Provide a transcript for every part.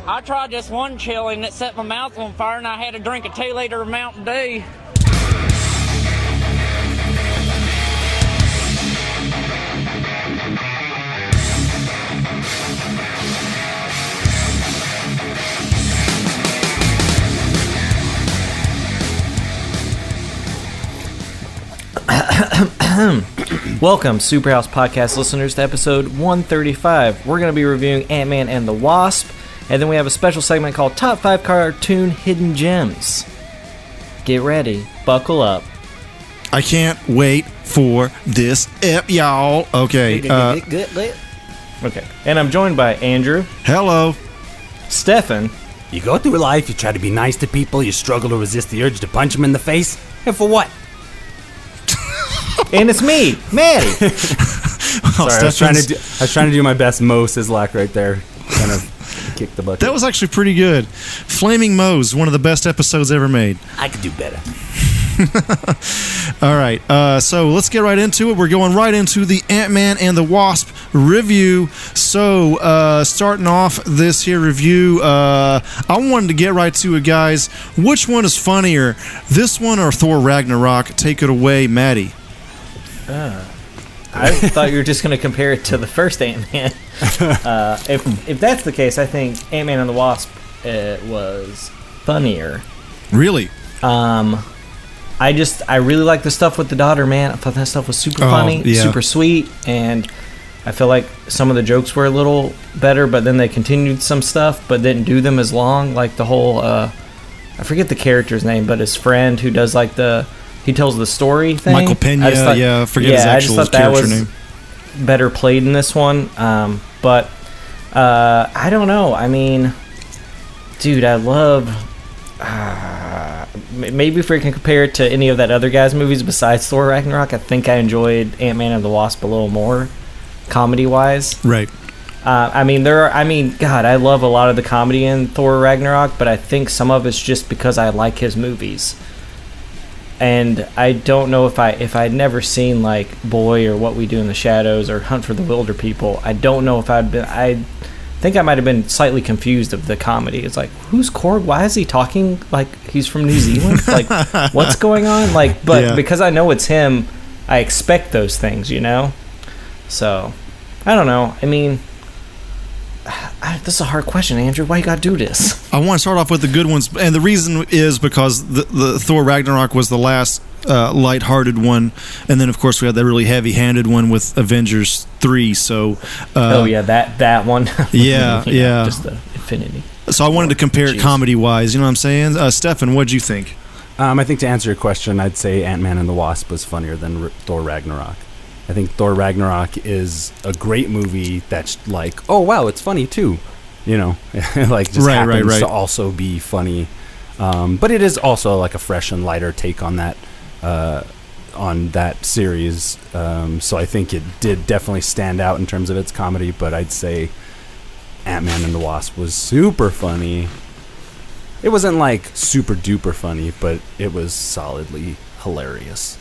I tried this one chili and it set my mouth on fire and I had to drink a 2-liter of Mountain Dew. Welcome, Superhouse Podcast listeners, to episode 135. We're going to be reviewing Ant-Man and the Wasp, and then we have a special segment called Top 5 Cartoon Hidden Gems. Get ready. Buckle up. I can't wait for this y'all. Okay. Okay. And I'm joined by Andrew. Hello. Stefan. You go through life, you try to be nice to people, you struggle to resist the urge to punch them in the face, and for what? And it's me, Maddie. Sorry, I was trying to do my best Mo Sislak right there. Kind of kick the bucket. That was actually pretty good. Flaming Moe's one of the best episodes ever made. I could do better. All right, so let's get right into it. We're going right into the Ant-Man and the Wasp review. So, starting off this here review, I wanted to get right to it, guys. Which one is funnier, this one or Thor Ragnarok? Take it away, Maddie. I thought you were just going to compare it to the first Ant-Man. If that's the case, I think Ant-Man and the Wasp was funnier. Really? I really like the stuff with the daughter, man. I thought that stuff was super funny, super sweet, and I feel like some of the jokes were a little better, but then they continued some stuff, but didn't do them as long. Like the whole, I forget the character's name, but his friend who does like he tells the story thing. Michael Pena, I forget his actual character name. Better played in this one, but I don't know. I mean, dude, I love. Maybe if we can compare it to any of that other guy's movies besides Thor Ragnarok, I think I enjoyed Ant-Man and the Wasp a little more, comedy-wise. Right. God, I love a lot of the comedy in Thor Ragnarok, but I think some of it's just because I like his movies. And I don't know if I'd never seen like Boy or What We Do in the Shadows or Hunt for the Wilder People, I don't know if I think I might have been slightly confused of the comedy. It's like, who's Korg? Why is he talking like he's from New Zealand? Like, what's going on? Like, but because I know it's him, I expect those things, you know? So, I don't know. I mean, this is a hard question, Andrew. Why you gotta do this? I want to start off with the good ones, and the reason is because the Thor Ragnarok was the last lighthearted one, and then of course we had that really heavy-handed one with Avengers 3. So, that one. Yeah. Just the Infinity. So I wanted to compare it comedy-wise. You know what I'm saying? Stefan, what'd you think? I think to answer your question, I'd say Ant-Man and the Wasp was funnier than Thor Ragnarok. I think Thor Ragnarok is a great movie that's like, oh wow, it's funny too, you know, like just happens to also be funny, but it is also like a fresh and lighter take on that series. So I think it did definitely stand out in terms of its comedy, but I'd say Ant-Man and the Wasp was super funny. It wasn't like super duper funny, but it was solidly hilarious.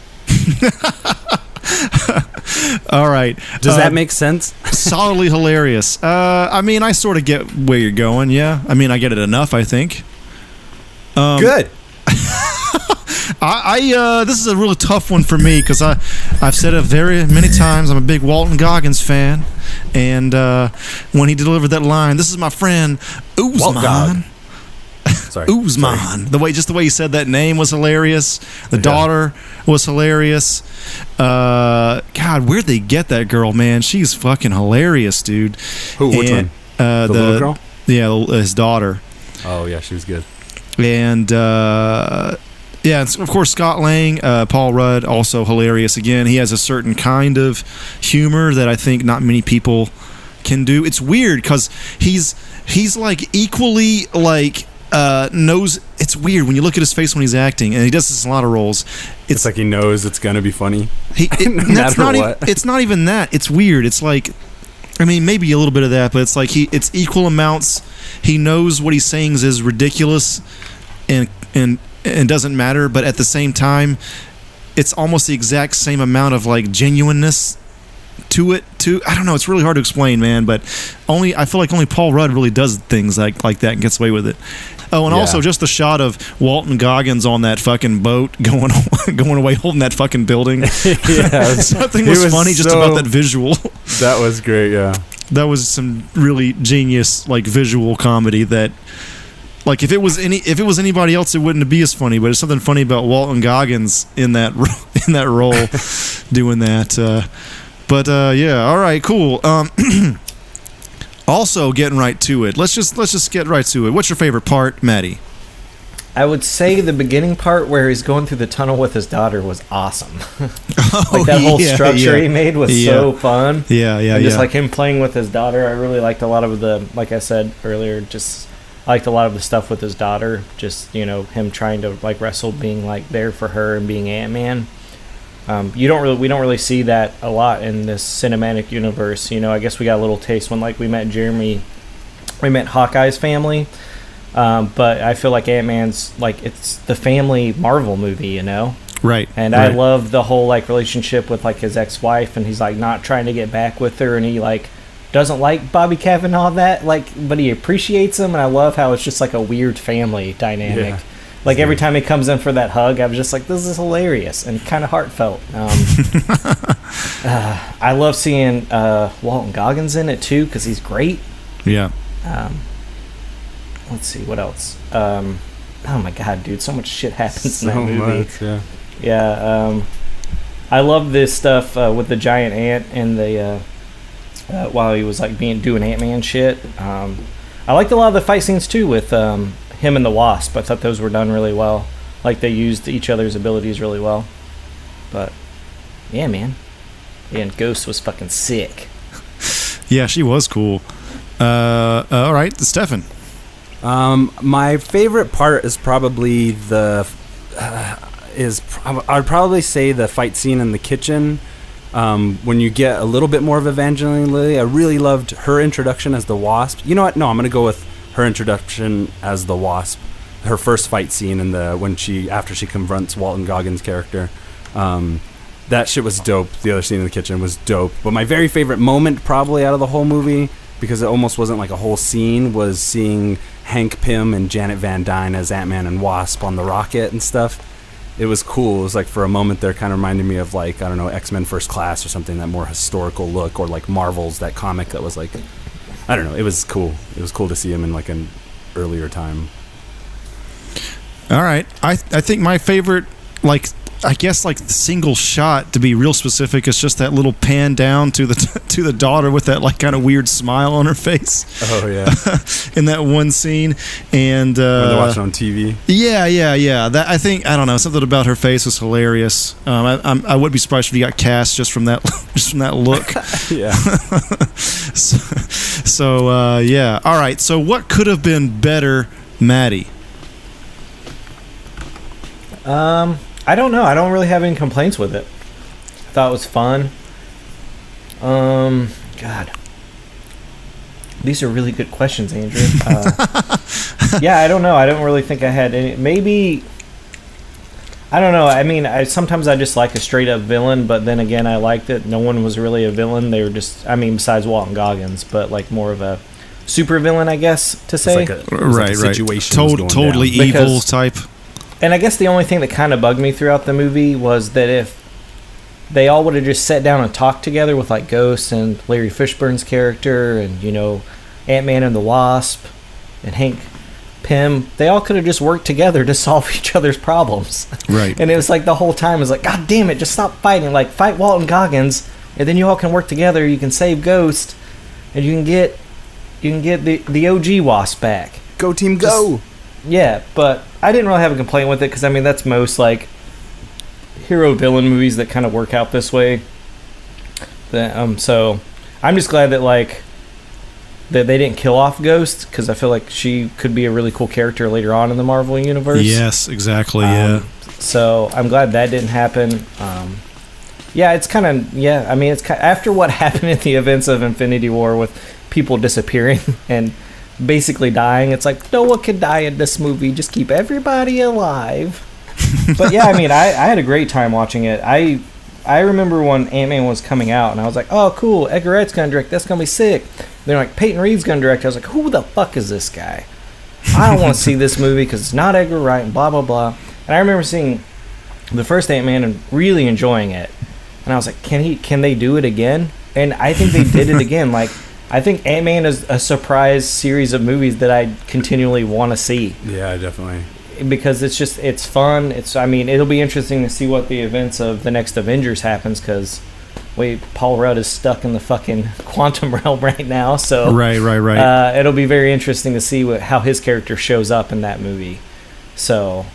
All right. Does that make sense? Solidly hilarious. I mean, I sort of get where you're going, yeah. I mean, I get it enough, I think. Good. This is a really tough one for me because I've said it very many times. I'm a big Walton Goggins fan, and when he delivered that line, "This is my friend Oozman." Sorry. Oozman. The way he said that name was hilarious. The daughter was hilarious. God, where'd they get that girl, man? She's fucking hilarious, dude. Who? Which one? The little girl? Yeah, his daughter. Oh yeah, she was good. And of course Scott Lang, Paul Rudd, also hilarious. Again, he has a certain kind of humor that I think not many people can do. It's weird because he's like equally like. Knows it's weird when you look at his face when he's acting, and he does this in a lot of roles. It's like he knows it's gonna be funny. It's not even that. It's weird. It's like, I mean, maybe a little bit of that, but it's like it's equal amounts. He knows what he's saying is ridiculous, and doesn't matter. But at the same time, it's almost the exact same amount of like genuineness to it too. I don't know. It's really hard to explain, man. But I feel like only Paul Rudd really does things like that and gets away with it. Oh, and also just the shot of Walton Goggins on that fucking boat going away, holding that fucking building. Yeah, something was funny just about that visual. That was great. Yeah, that was some really genius like visual comedy that. Like if it was anybody else, it wouldn't be as funny. But it's something funny about Walton Goggins in that role, doing that. Yeah, all right, cool. Also, getting right to it. Let's just get right to it. What's your favorite part, Maddie? I would say the beginning part where he's going through the tunnel with his daughter was awesome. Like that whole structure he made was so fun. Yeah. And just like him playing with his daughter, I really liked a lot of the, like I said earlier, I liked a lot of the stuff with his daughter. Just, him trying to like wrestle, being like there for her and being Ant-Man. We don't really see that a lot in this cinematic universe. I guess we got a little taste when like we met Hawkeye's family. But I feel like Ant-Man's like it's the family Marvel movie, Right. And I love the whole like relationship with like his ex-wife, and he's like not trying to get back with her, and he like doesn't like Bobby Kevin and all that, like, but he appreciates him, and I love how it's just like a weird family dynamic. Yeah. Like every time he comes in for that hug, I was just like, this is hilarious and kind of heartfelt. I love seeing Walton Goggins in it too because he's great. Yeah. Let's see what else. Oh my god, dude, so much shit happens in that movie. Much, yeah. I love this stuff with the giant ant and the while he was like doing Ant-Man shit. I liked a lot of the fight scenes too with him and the Wasp. I thought those were done really well. Like they used each other's abilities really well. But yeah, man. Yeah, and Ghost was fucking sick. Yeah, she was cool. All right, Stefan. My favorite part is probably I'd probably say the fight scene in the kitchen. When you get a little bit more of Evangeline Lilly, I really loved her introduction as the Wasp. You know what? No, I'm gonna go with her introduction as the Wasp. Her first fight scene after she confronts Walton Goggins' character. That shit was dope. The other scene in the kitchen was dope. But my very favorite moment, probably out of the whole movie, because it almost wasn't like a whole scene, was seeing Hank Pym and Janet Van Dyne as Ant-Man and Wasp on the rocket and stuff. It was cool. It was like for a moment there kind of reminded me of like, I don't know, X-Men First Class or something, that more historical look, or like Marvel's, that comic that was like, I don't know, it was cool. It was cool to see him in like an earlier time. All right. I think my favorite, like, I guess like the single shot, to be real specific, is just that little pan down to the daughter with that like kind of weird smile on her face. Oh yeah. In that one scene, and when they're watching on TV. Yeah. That I don't know, something about her face was hilarious. I would be surprised if you got cast just from that look. Yeah. So yeah. All right. So what could have been better, Maddie? I don't know. I don't really have any complaints with it. I thought it was fun. God. These are really good questions, Andrew. Yeah, I don't know. I don't really think I had any. Maybe. I don't know. I mean, sometimes I just like a straight up villain, but then again, I liked it. No one was really a villain. They were just, besides Walton Goggins, but like more of a super villain, I guess, to say. Right. Situation totally evil type. And I guess the only thing that kind of bugged me throughout the movie was that if they all would have just sat down and talked together with like Ghost and Larry Fishburne's character and, Ant-Man and the Wasp and Hank Pym, they all could have just worked together to solve each other's problems. Right. And it was like the whole time it was like, God damn it, just stop fighting. Like, fight Walton Goggins, and then you all can work together. You can save Ghost, and you can get the OG Wasp back. Go team, go! Yeah, but I didn't really have a complaint with it because that's most like hero villain movies that kind of work out this way. So I'm just glad that like that they didn't kill off Ghost, because I feel like she could be a really cool character later on in the Marvel universe. Yes, exactly. Yeah. So I'm glad that didn't happen. Yeah, it's kind of it's after what happened in the events of Infinity War with people disappearing and basically dying, it's like no one can die in this movie, just keep everybody alive. But yeah, I had a great time watching it. I remember when Ant-Man was coming out, and I was like, oh, cool, Edgar Wright's going to direct, that's going to be sick. They're like, Peyton Reed's going to direct. I was like, who the fuck is this guy? I don't want to see this movie because it's not Edgar Wright, and blah, blah, blah. And I remember seeing the first Ant-Man and really enjoying it. And I was like, can they do it again? And I think they did it again. Like, I think Ant-Man is a surprise series of movies that I continually want to see. Yeah, definitely. Because it's fun. It'll be interesting to see what the events of the next Avengers happens, because Paul Rudd is stuck in the fucking quantum realm right now. So right. It'll be very interesting to see how his character shows up in that movie. So,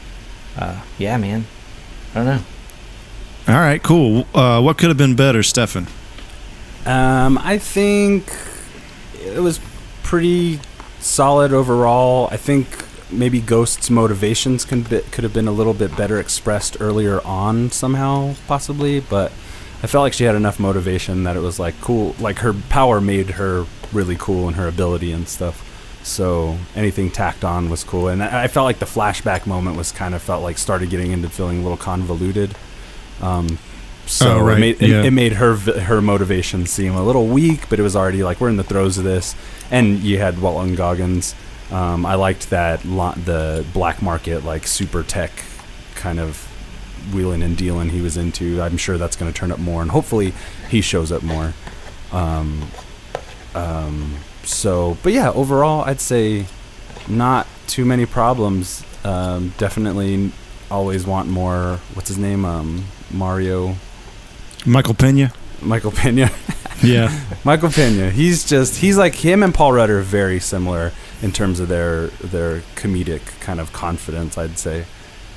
yeah, man. I don't know. All right, cool. What could have been better, Stefan? I think it was pretty solid overall. I think maybe Ghost's motivations could have been a little bit better expressed earlier on somehow, possibly, but I felt like she had enough motivation that it was like cool. Like her power made her really cool and her ability and stuff. So anything tacked on was cool. And I felt like the flashback moment felt like started getting into feeling a little convoluted. It made her motivation seem a little weak, but it was already like we're in the throes of this. And you had Walton Goggins. I liked that the black market, like super tech kind of wheeling and dealing he was into. I'm sure that's going to turn up more, and hopefully he shows up more. But yeah, overall, I'd say not too many problems. Definitely always want more. What's his name? Michael Pena. Yeah. Michael Pena. He's like, him and Paul Rudd are very similar in terms of their comedic kind of confidence, I'd say.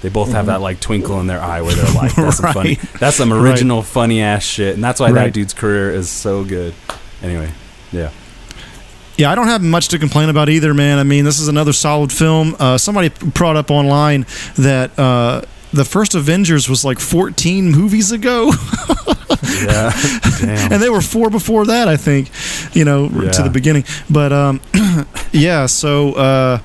They both have that like twinkle in their eye where they're like, that's some original funny ass shit, and that's why that dude's career is so good. Anyway, yeah. Yeah, I don't have much to complain about either, man. I mean, this is another solid film. Somebody brought up online that the first Avengers was like 14 movies ago. Yeah, damn. And they were 4 before that, I think, to the beginning. But yeah, so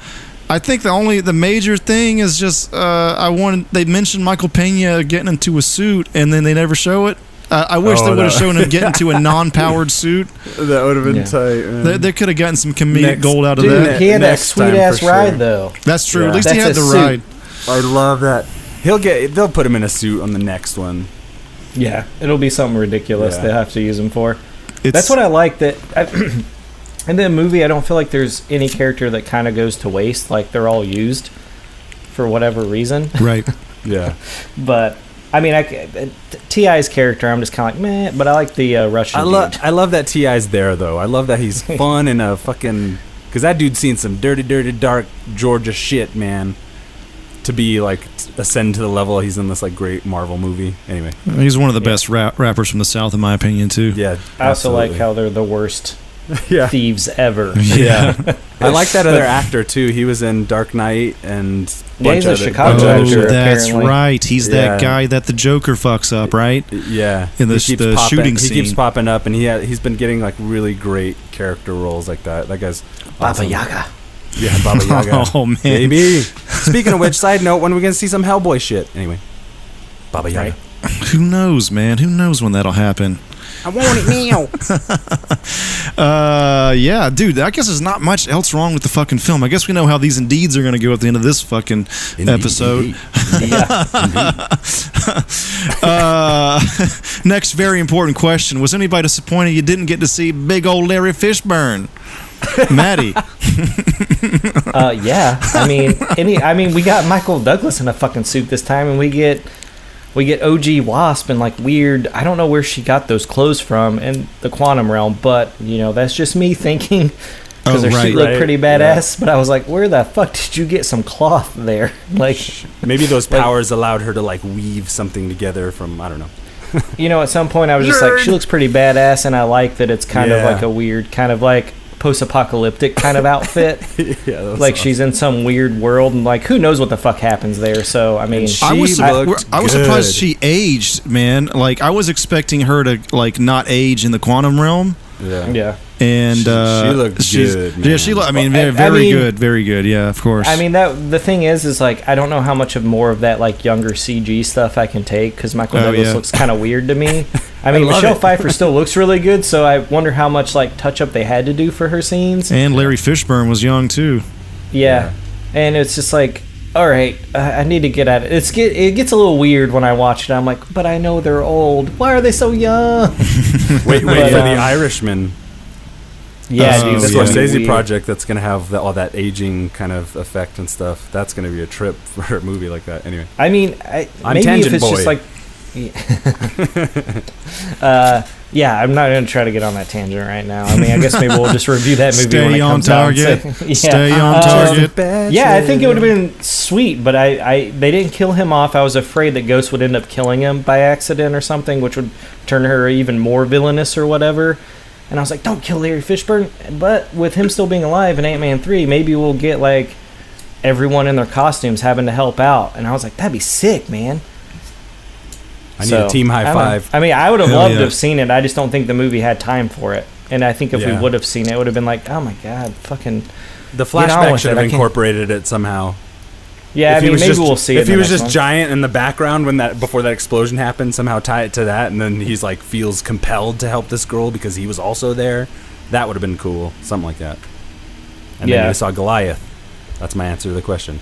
I think the major thing is just they mentioned Michael Pena getting into a suit, and then they never show it. I wish they would have shown him getting into a non-powered suit. That would have been tight, man. They could have gotten some comedic gold out of that. He had that sweet-ass ride, though. That's true. Yeah. At least he had the ride. I love that. They'll put him in a suit on the next one. Yeah, it'll be something ridiculous they have to use him for. That's what I like. In the movie, I don't feel like there's any character that kind of goes to waste. Like, they're all used for whatever reason. Right. Yeah. But, I mean, T.I.'s character, I'm just kind of like, meh, but I like the Russian dude. I love that T.I.'s there, though. I love that he's fun and a fucking... Because that dude's seen some dirty, dirty, dark Georgia shit, man. To be, like, ascend to the level he's in this, like, great Marvel movie. Anyway. He's one of the best rappers from the South, in my opinion, too. Yeah, I also like how they're the worst thieves ever. Yeah. I like that other actor, too. He was in Dark Knight and... he's a Chicago actor, that's apparently. right. He's that guy that the Joker fucks up, right? Yeah. In the shooting scene. He keeps popping up, and he's been getting, like, really great character roles like that. That guy's awesome. Baba Yaga. Yeah, Baba Yaga. Oh, man. Baby. Speaking of which, side note, when are we going to see some Hellboy shit? Anyway. Baba Yaga. Who knows, man? Who knows when that'll happen? I want it now. Yeah, dude, I guess there's not much else wrong with the fucking film. I guess we know how these Indeeds are going to go at the end of this fucking episode. Next very important question. Was anybody disappointed you didn't get to see big old Larry Fishburne? Maddie. Yeah. I mean, we got Michael Douglas in a fucking suit this time, and we get OG Wasp and like weird. I don't know where she got those clothes from in the quantum realm, but that's just me thinking because her suit looked pretty badass. Yeah. But I was like, where the fuck did you get some cloth there? Like maybe those powers allowed her to like weave something together from I don't know. At some point I was just like, she looks pretty badass, and I like that it's kind of like a weird kind of like post-apocalyptic kind of outfit. Like awesome. She's in some weird world, and like who knows what the fuck happens there. So I mean, I was surprised she aged, man. Like I was expecting her to like not age in the quantum realm. Yeah. And she looked good, man. Yeah, I mean, very good. Yeah, of course. I mean, the thing is like I don't know how much of more of that like younger CG stuff I can take because Michael Douglas looks kind of weird to me. I mean, Michelle Pfeiffer still looks really good, so I wonder how much like touch up they had to do for her scenes. And Larry Fishburne was young too. Yeah. And it's just like, all right, I need to get at it. It gets a little weird when I watch it. I'm like, but I know they're old. Why are they so young? wait for The Irishman. Yeah, dude, the that's Scorsese project that's going to have all that aging kind of effect and stuff. That's going to be a trip for a movie like that. Anyway. I mean, maybe Tangent if it's Boy. just like... yeah, I'm not going to try to get on that tangent right now. I mean, I guess maybe we'll just review that movie when it comes out. Stay on target. Yeah, I think it would have been sweet, but they didn't kill him off. I was afraid that Ghost would end up killing him by accident or something, which would turn her even more villainous or whatever. And I was like, don't kill Larry Fishburne. But with him still being alive in Ant-Man 3, maybe we'll get like everyone in their costumes having to help out. And I was like, that'd be sick, man. I need a team high five. I mean, I would have loved to have seen it. I just don't think the movie had time for it. And I think if we would have seen it, it would have been like, oh my God, fucking... The flashback should have incorporated it somehow. Yeah, I mean, maybe we'll see it. If he was just giant in the background before that explosion happened, somehow tie it to that, and then he's like feels compelled to help this girl because he was also there, that would have been cool. Something like that. And then we saw Goliath. That's my answer to the question.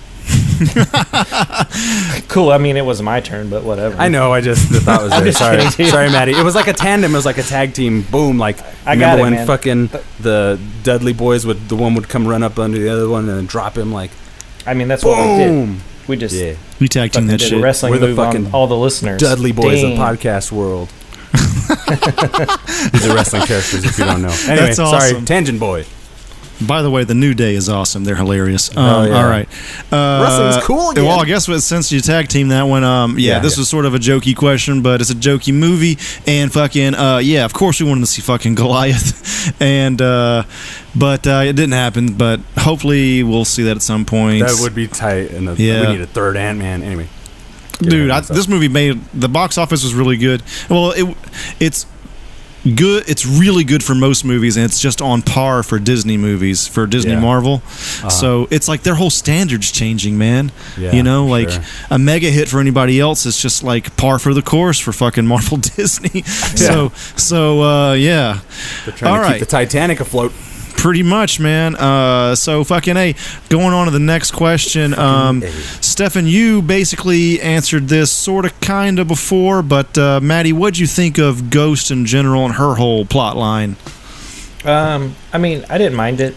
Cool. I mean, it was my turn, but whatever. I know. I just the thought was there. Sorry, Maddie. It was like a tandem. It was like a tag team. Boom. Like I remember got it, when man. fucking the Dudley boys the one would come run up under the other one and then drop him like. I mean, that's what we did. We just we tag team that did shit. A wrestling We're the move fucking on all the listeners. Dudley boys of podcast world. These are wrestling characters if you don't know. Anyway, That's awesome. Sorry, Tangent Boy. By the way, the New Day is awesome. They're hilarious. Oh, yeah. All right. Wrestling's cool again. Well, I guess since you tag team that one, this was sort of a jokey question, but it's a jokey movie. And fucking, of course we wanted to see fucking Goliath. And, but it didn't happen. But hopefully we'll see that at some point. That would be tight. And we need a third Ant-Man. Anyway. Dude, this movie the box office was really good. Well, it's good. It's really good for most movies, and it's just on par for Disney movies, for Disney Marvel. So it's like their whole standards changing, man. Yeah, you know, like a mega hit for anybody else is just like par for the course for fucking Marvel Disney. So yeah. They're trying to keep the Titanic afloat. Pretty much, man. So fucking A. Going on to the next question. Stefan, you basically answered this sort of kind of before, but Maddie, what'd you think of Ghost in general and her whole plot line? I mean, I didn't mind it.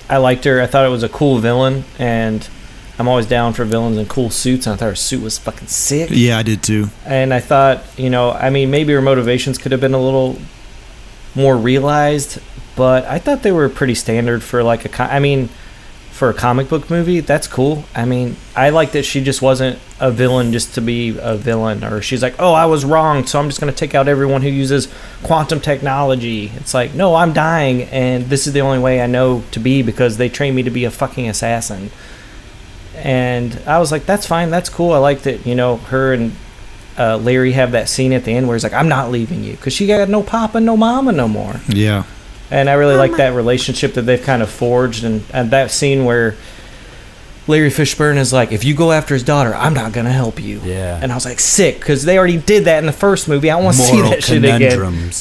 I liked her. I thought it was a cool villain, and I'm always down for villains in cool suits, and I thought her suit was fucking sick. Yeah, I did too. And I thought, maybe her motivations could have been a little more realized, but I thought they were pretty standard for like for a comic book movie. That's cool. I mean, I like that she just wasn't a villain just to be a villain, or she's like, oh, I was wrong, so I'm just going to take out everyone who uses quantum technology. It's like, no, I'm dying, and this is the only way I know to be because they trained me to be a fucking assassin. And I was like, that's fine, that's cool. I like that, her and Larry have that scene at the end where he's like, I'm not leaving you, because she got no papa, no mama no more. Yeah. And I really like that relationship that they've kind of forged, and that scene where Larry Fishburne is like, if you go after his daughter, I'm not going to help you. Yeah. And I was like, sick, because they already did that in the first movie. I don't want to see that shit again.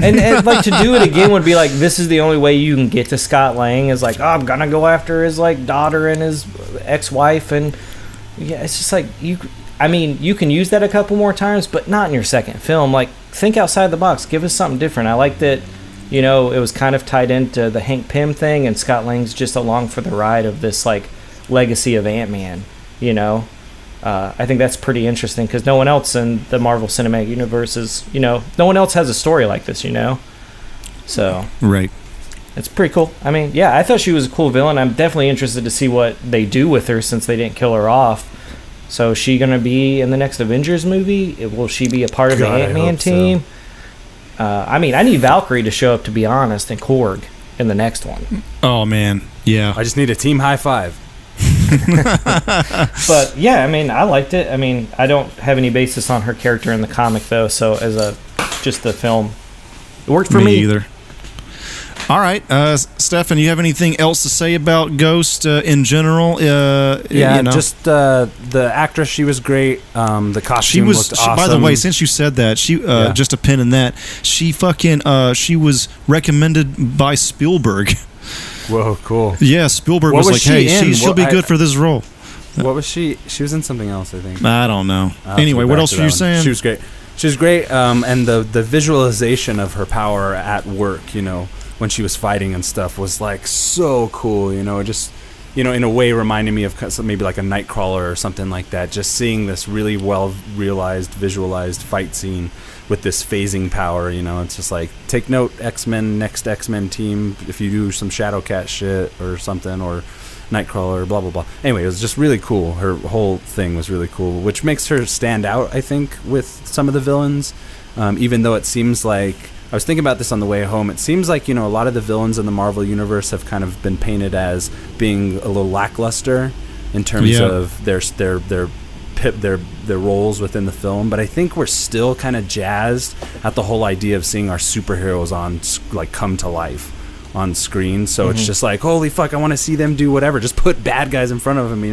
and like to do it again would be like, this is the only way you can get to Scott Lang, is like, oh, I'm going to go after his like daughter and his ex-wife. And yeah, it's just like, you can use that a couple more times, but not in your second film. Like, think outside the box. Give us something different. I like that. It was kind of tied into the Hank Pym thing, and Scott Lang's just along for the ride of this, like, legacy of Ant-Man, I think that's pretty interesting, because no one else in the Marvel Cinematic Universe is, no one else has a story like this, So. Right. It's pretty cool. I mean, yeah, I thought she was a cool villain. I'm definitely interested to see what they do with her since they didn't kill her off. So is she going to be in the next Avengers movie? Will she be a part of the Ant-Man team? So. I need Valkyrie to show up, to be honest, and Korg in the next one. Oh, man. Yeah. I just need a team high five. But, yeah, I liked it. I don't have any basis on her character in the comic, though, so just the film, it worked for me. Either. All right, Stefan, you have anything else to say about Ghost in general? Just the actress. She was great. The costume looked awesome. By the way, since you said that, just a pin in that. She was recommended by Spielberg. Whoa, cool. Yeah, Spielberg was like, "Hey, she'll be good for this role." What was she? She was in something else, I think. I don't know. Anyway, what else were you saying? She was great. She was great, and the visualization of her power at work, when she was fighting and stuff, was like so cool. Just in a way reminding me of maybe like a Nightcrawler or something like that. Just seeing this really well realized, visualized fight scene with this phasing power. It's just like, take note, next X-Men team, if you do some Shadowcat shit or something, or Nightcrawler, blah blah blah. Anyway, it was just really cool. Her whole thing was really cool, which makes her stand out, I think, with some of the villains. Even though it seems like, I was thinking about this on the way home, it seems like a lot of the villains in the Marvel universe have kind of been painted as being a little lackluster in terms of their roles within the film. But I think we're still kind of jazzed at the whole idea of seeing our superheroes come to life on screen. So it's just like, holy fuck, I want to see them do whatever. Just put bad guys in front of them,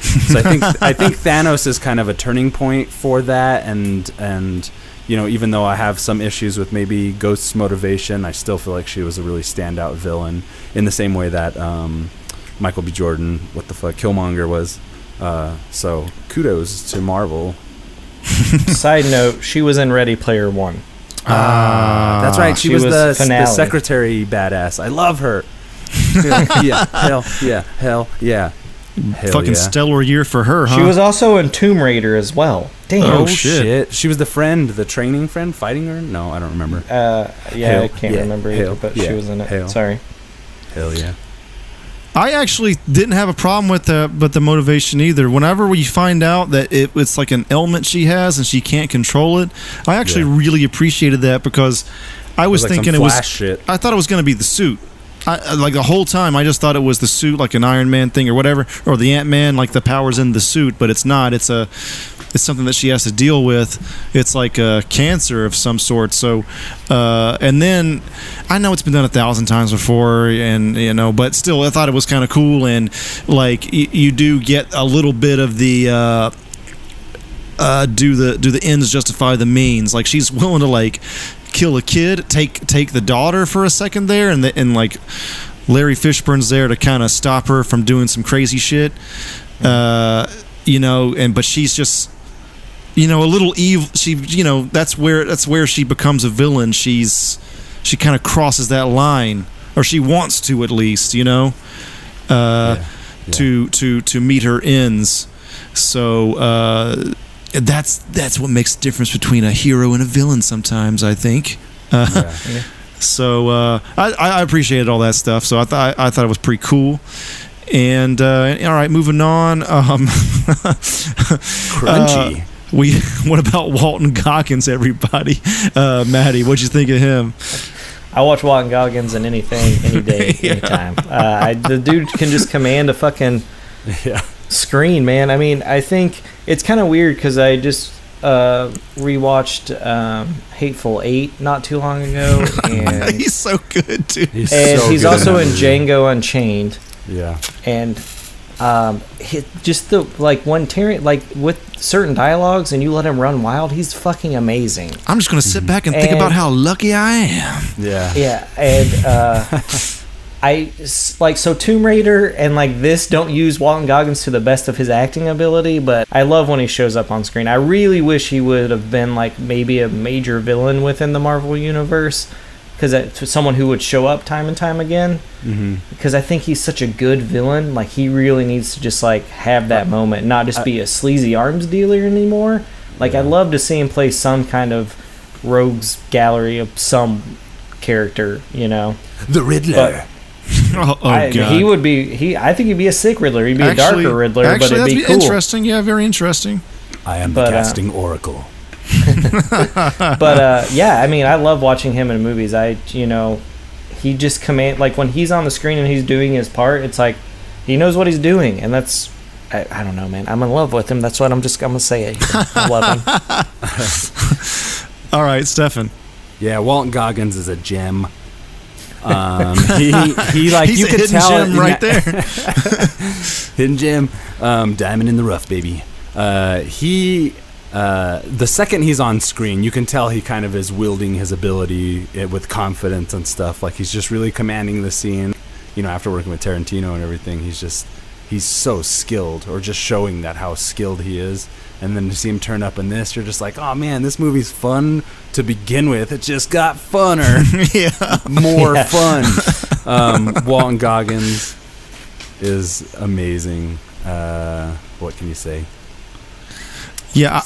So I think Thanos is kind of a turning point for that, and even though I have some issues with maybe Ghost's motivation, I still feel like she was a really standout villain in the same way that Michael B. Jordan, Killmonger was. So kudos to Marvel. Side note, she was in Ready Player One. That's right. She was the secretary badass. I love her. Hell yeah. Fucking stellar year for her, huh? She was also in Tomb Raider as well. Damn. Oh, shit. She was the friend, the training friend fighting her? No, I don't remember. I can't remember either, but she was in it. Sorry. Hell yeah. I actually didn't have a problem with the motivation either. Whenever we find out that it's like an ailment she has and she can't control it, I actually really appreciated that, because I was thinking it was shit. I thought it was going to be the suit. Like the whole time, I just thought it was the suit, like an Iron Man thing or whatever, or the Ant-Man, like the power's in the suit, but it's not. It's something that she has to deal with. It's like a cancer of some sort. So, and then I know it's been done 1,000 times before, and but still, I thought it was kind of cool, and like you do get a little bit of the. Do the ends justify the means? Like, she's willing to like kill a kid, take the daughter for a second there, and like Larry Fishburne's there to kind of stop her from doing some crazy shit, but she's just a little evil. She that's where she becomes a villain. She kind of crosses that line, or she wants to, at least, to meet her ends. So that's what makes the difference between a hero and a villain sometimes, I think. So I appreciated all that stuff. So I thought it was pretty cool. And all right, moving on. Crunchy. What about Walton Goggins, everybody? Maddie, what'd you think of him? I watch Walton Goggins in anything, any day, anytime. The dude can just command a fucking screen, man. I mean, I think it's kind of weird because I just rewatched Hateful Eight not too long ago, and he's so good, dude. He's also in Django Unchained. Yeah, and just the when Terry, with certain dialogues, and you let him run wild, he's fucking amazing. I'm just gonna sit back and think about how lucky I am. Yeah, and I so Tomb Raider and this don't use Walton Goggins to the best of his acting ability, but I love when he shows up on screen. I really wish he would have been maybe a major villain within the Marvel universe, because someone who would show up time and time again. Because I think he's such a good villain. He really needs to just have that moment, not just be a sleazy arms dealer anymore. I'd love to see him play some kind of rogues gallery of some character, The Riddler. God. He would be. I think he'd be a sick Riddler. He'd be a darker Riddler, but it'd be cool. Interesting. Yeah, very interesting. I am the casting oracle. But yeah, I mean, I love watching him in movies. He just when he's on the screen and he's doing his part, it's he knows what he's doing, and that's I don't know, man. I'm in love with him. That's what I'm gonna say it. I love him. All right, Stefan. Yeah, Walton Goggins is a gem. He like He's you a could hidden tell gem in right that- there. hidden gem, diamond in the rough, baby. The second he's on screen, you can tell he kind of is wielding his ability with confidence and stuff. Like he's just really commanding the scene. You know, after working with Tarantino and everything, he's so skilled, or just showing that how skilled he is. And then to see him turn up in this, you're just like, oh man, this movie's fun to begin with. It just got funner. More fun. Walton Goggins is amazing. What can you say? Yeah,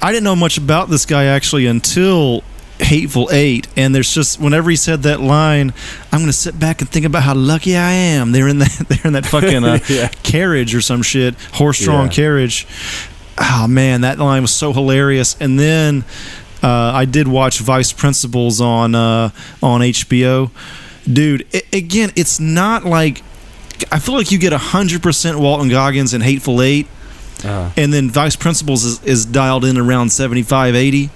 I didn't know much about this guy actually until Hateful Eight, and there's just whenever he said that line, I'm gonna sit back and think about how lucky I am. They're in that fucking carriage or some shit, horse-drawn carriage. Oh man, that line was so hilarious. And then I did watch Vice Principals on HBO. Dude, again, it's not like I feel like you get 100% Walton Goggins in Hateful Eight. And then Vice Principals is dialed in around 75, 80.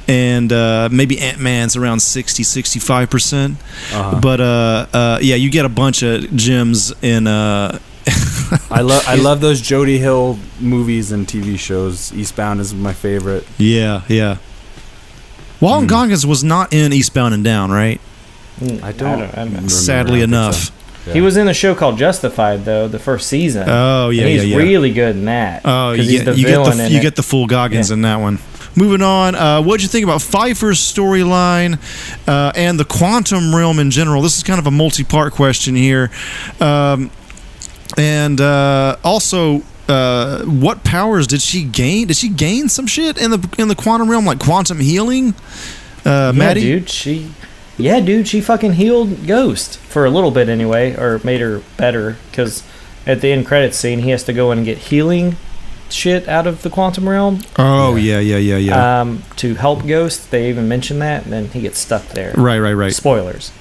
And maybe Ant-Man's around 60, 65%. But yeah, you get a bunch of gems in. I love those Jody Hill movies and TV shows. Eastbound is my favorite. Yeah. Walton Goggins was not in Eastbound and Down, right? I don't Sadly enough. Yeah. He was in a show called Justified, though, the first season. Oh, yeah, and he's really good in that. Oh, he's the villain in you it. get the full Goggins in that one. Moving on, what'd you think about Pfeiffer's storyline and the quantum realm in general? This is kind of a multi-part question here. And also, what powers did she gain? Did she gain some shit in the quantum realm, like quantum healing? Maddie? Dude, she fucking healed Ghost for a little bit anyway, or made her better, because at the end credits scene, he has to go in and get healing shit out of the quantum realm. Oh, yeah. To help Ghost, they even mention that, and then he gets stuck there. Right. Spoilers.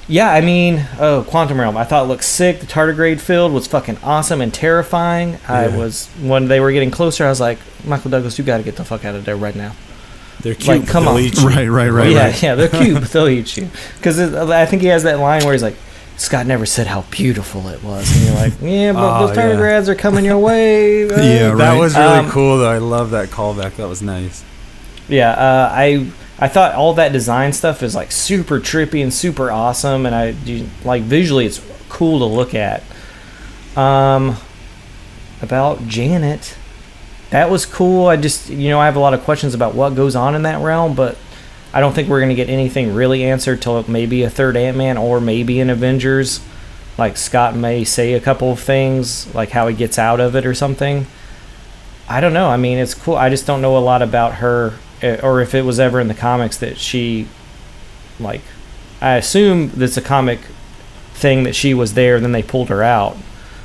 Yeah, I mean, quantum realm. I thought it looked sick. The tardigrade field was fucking awesome and terrifying. Yeah. When they were getting closer, I was like, Michael Douglas, you got to get the fuck out of there right now. They're cute. Like, come on. Eat you. Right. Yeah, they're cute, but they'll eat you. Because I think he has that line where he's like, Scott never said how beautiful it was. And you're like, yeah, but those tardigrades are coming your way. Yeah, right. That was really cool, though. I love that callback. That was nice. Yeah, I thought all that design stuff is like super trippy and super awesome, and like visually it's cool to look at. About Janet, that was cool. I just I have a lot of questions about what goes on in that realm, but I don't think we're gonna get anything really answered till maybe a third Ant-Man or maybe an Avengers. Like Scott may say a couple of things, like how he gets out of it or something. I don't know. I mean, it's cool. I just don't know a lot about her. Or if it was ever in the comics that she, like, I assume that's a comic thing that she was there, then they pulled her out.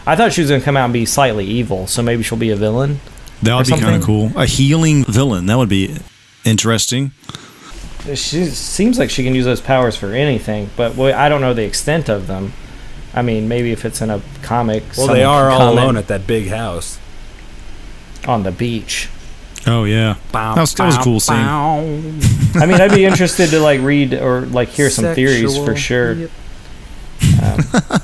I thought she was going to come out and be slightly evil, so maybe she'll be a villain. That would be kind of cool. A healing villain. That would be interesting. She seems like she can use those powers for anything, but I don't know the extent of them. I mean, maybe if it's in a comic. Well, they are all alone at that big house. On the beach. Oh yeah, that was a cool scene. I mean, I'd be interested to like read or like hear some theories for sure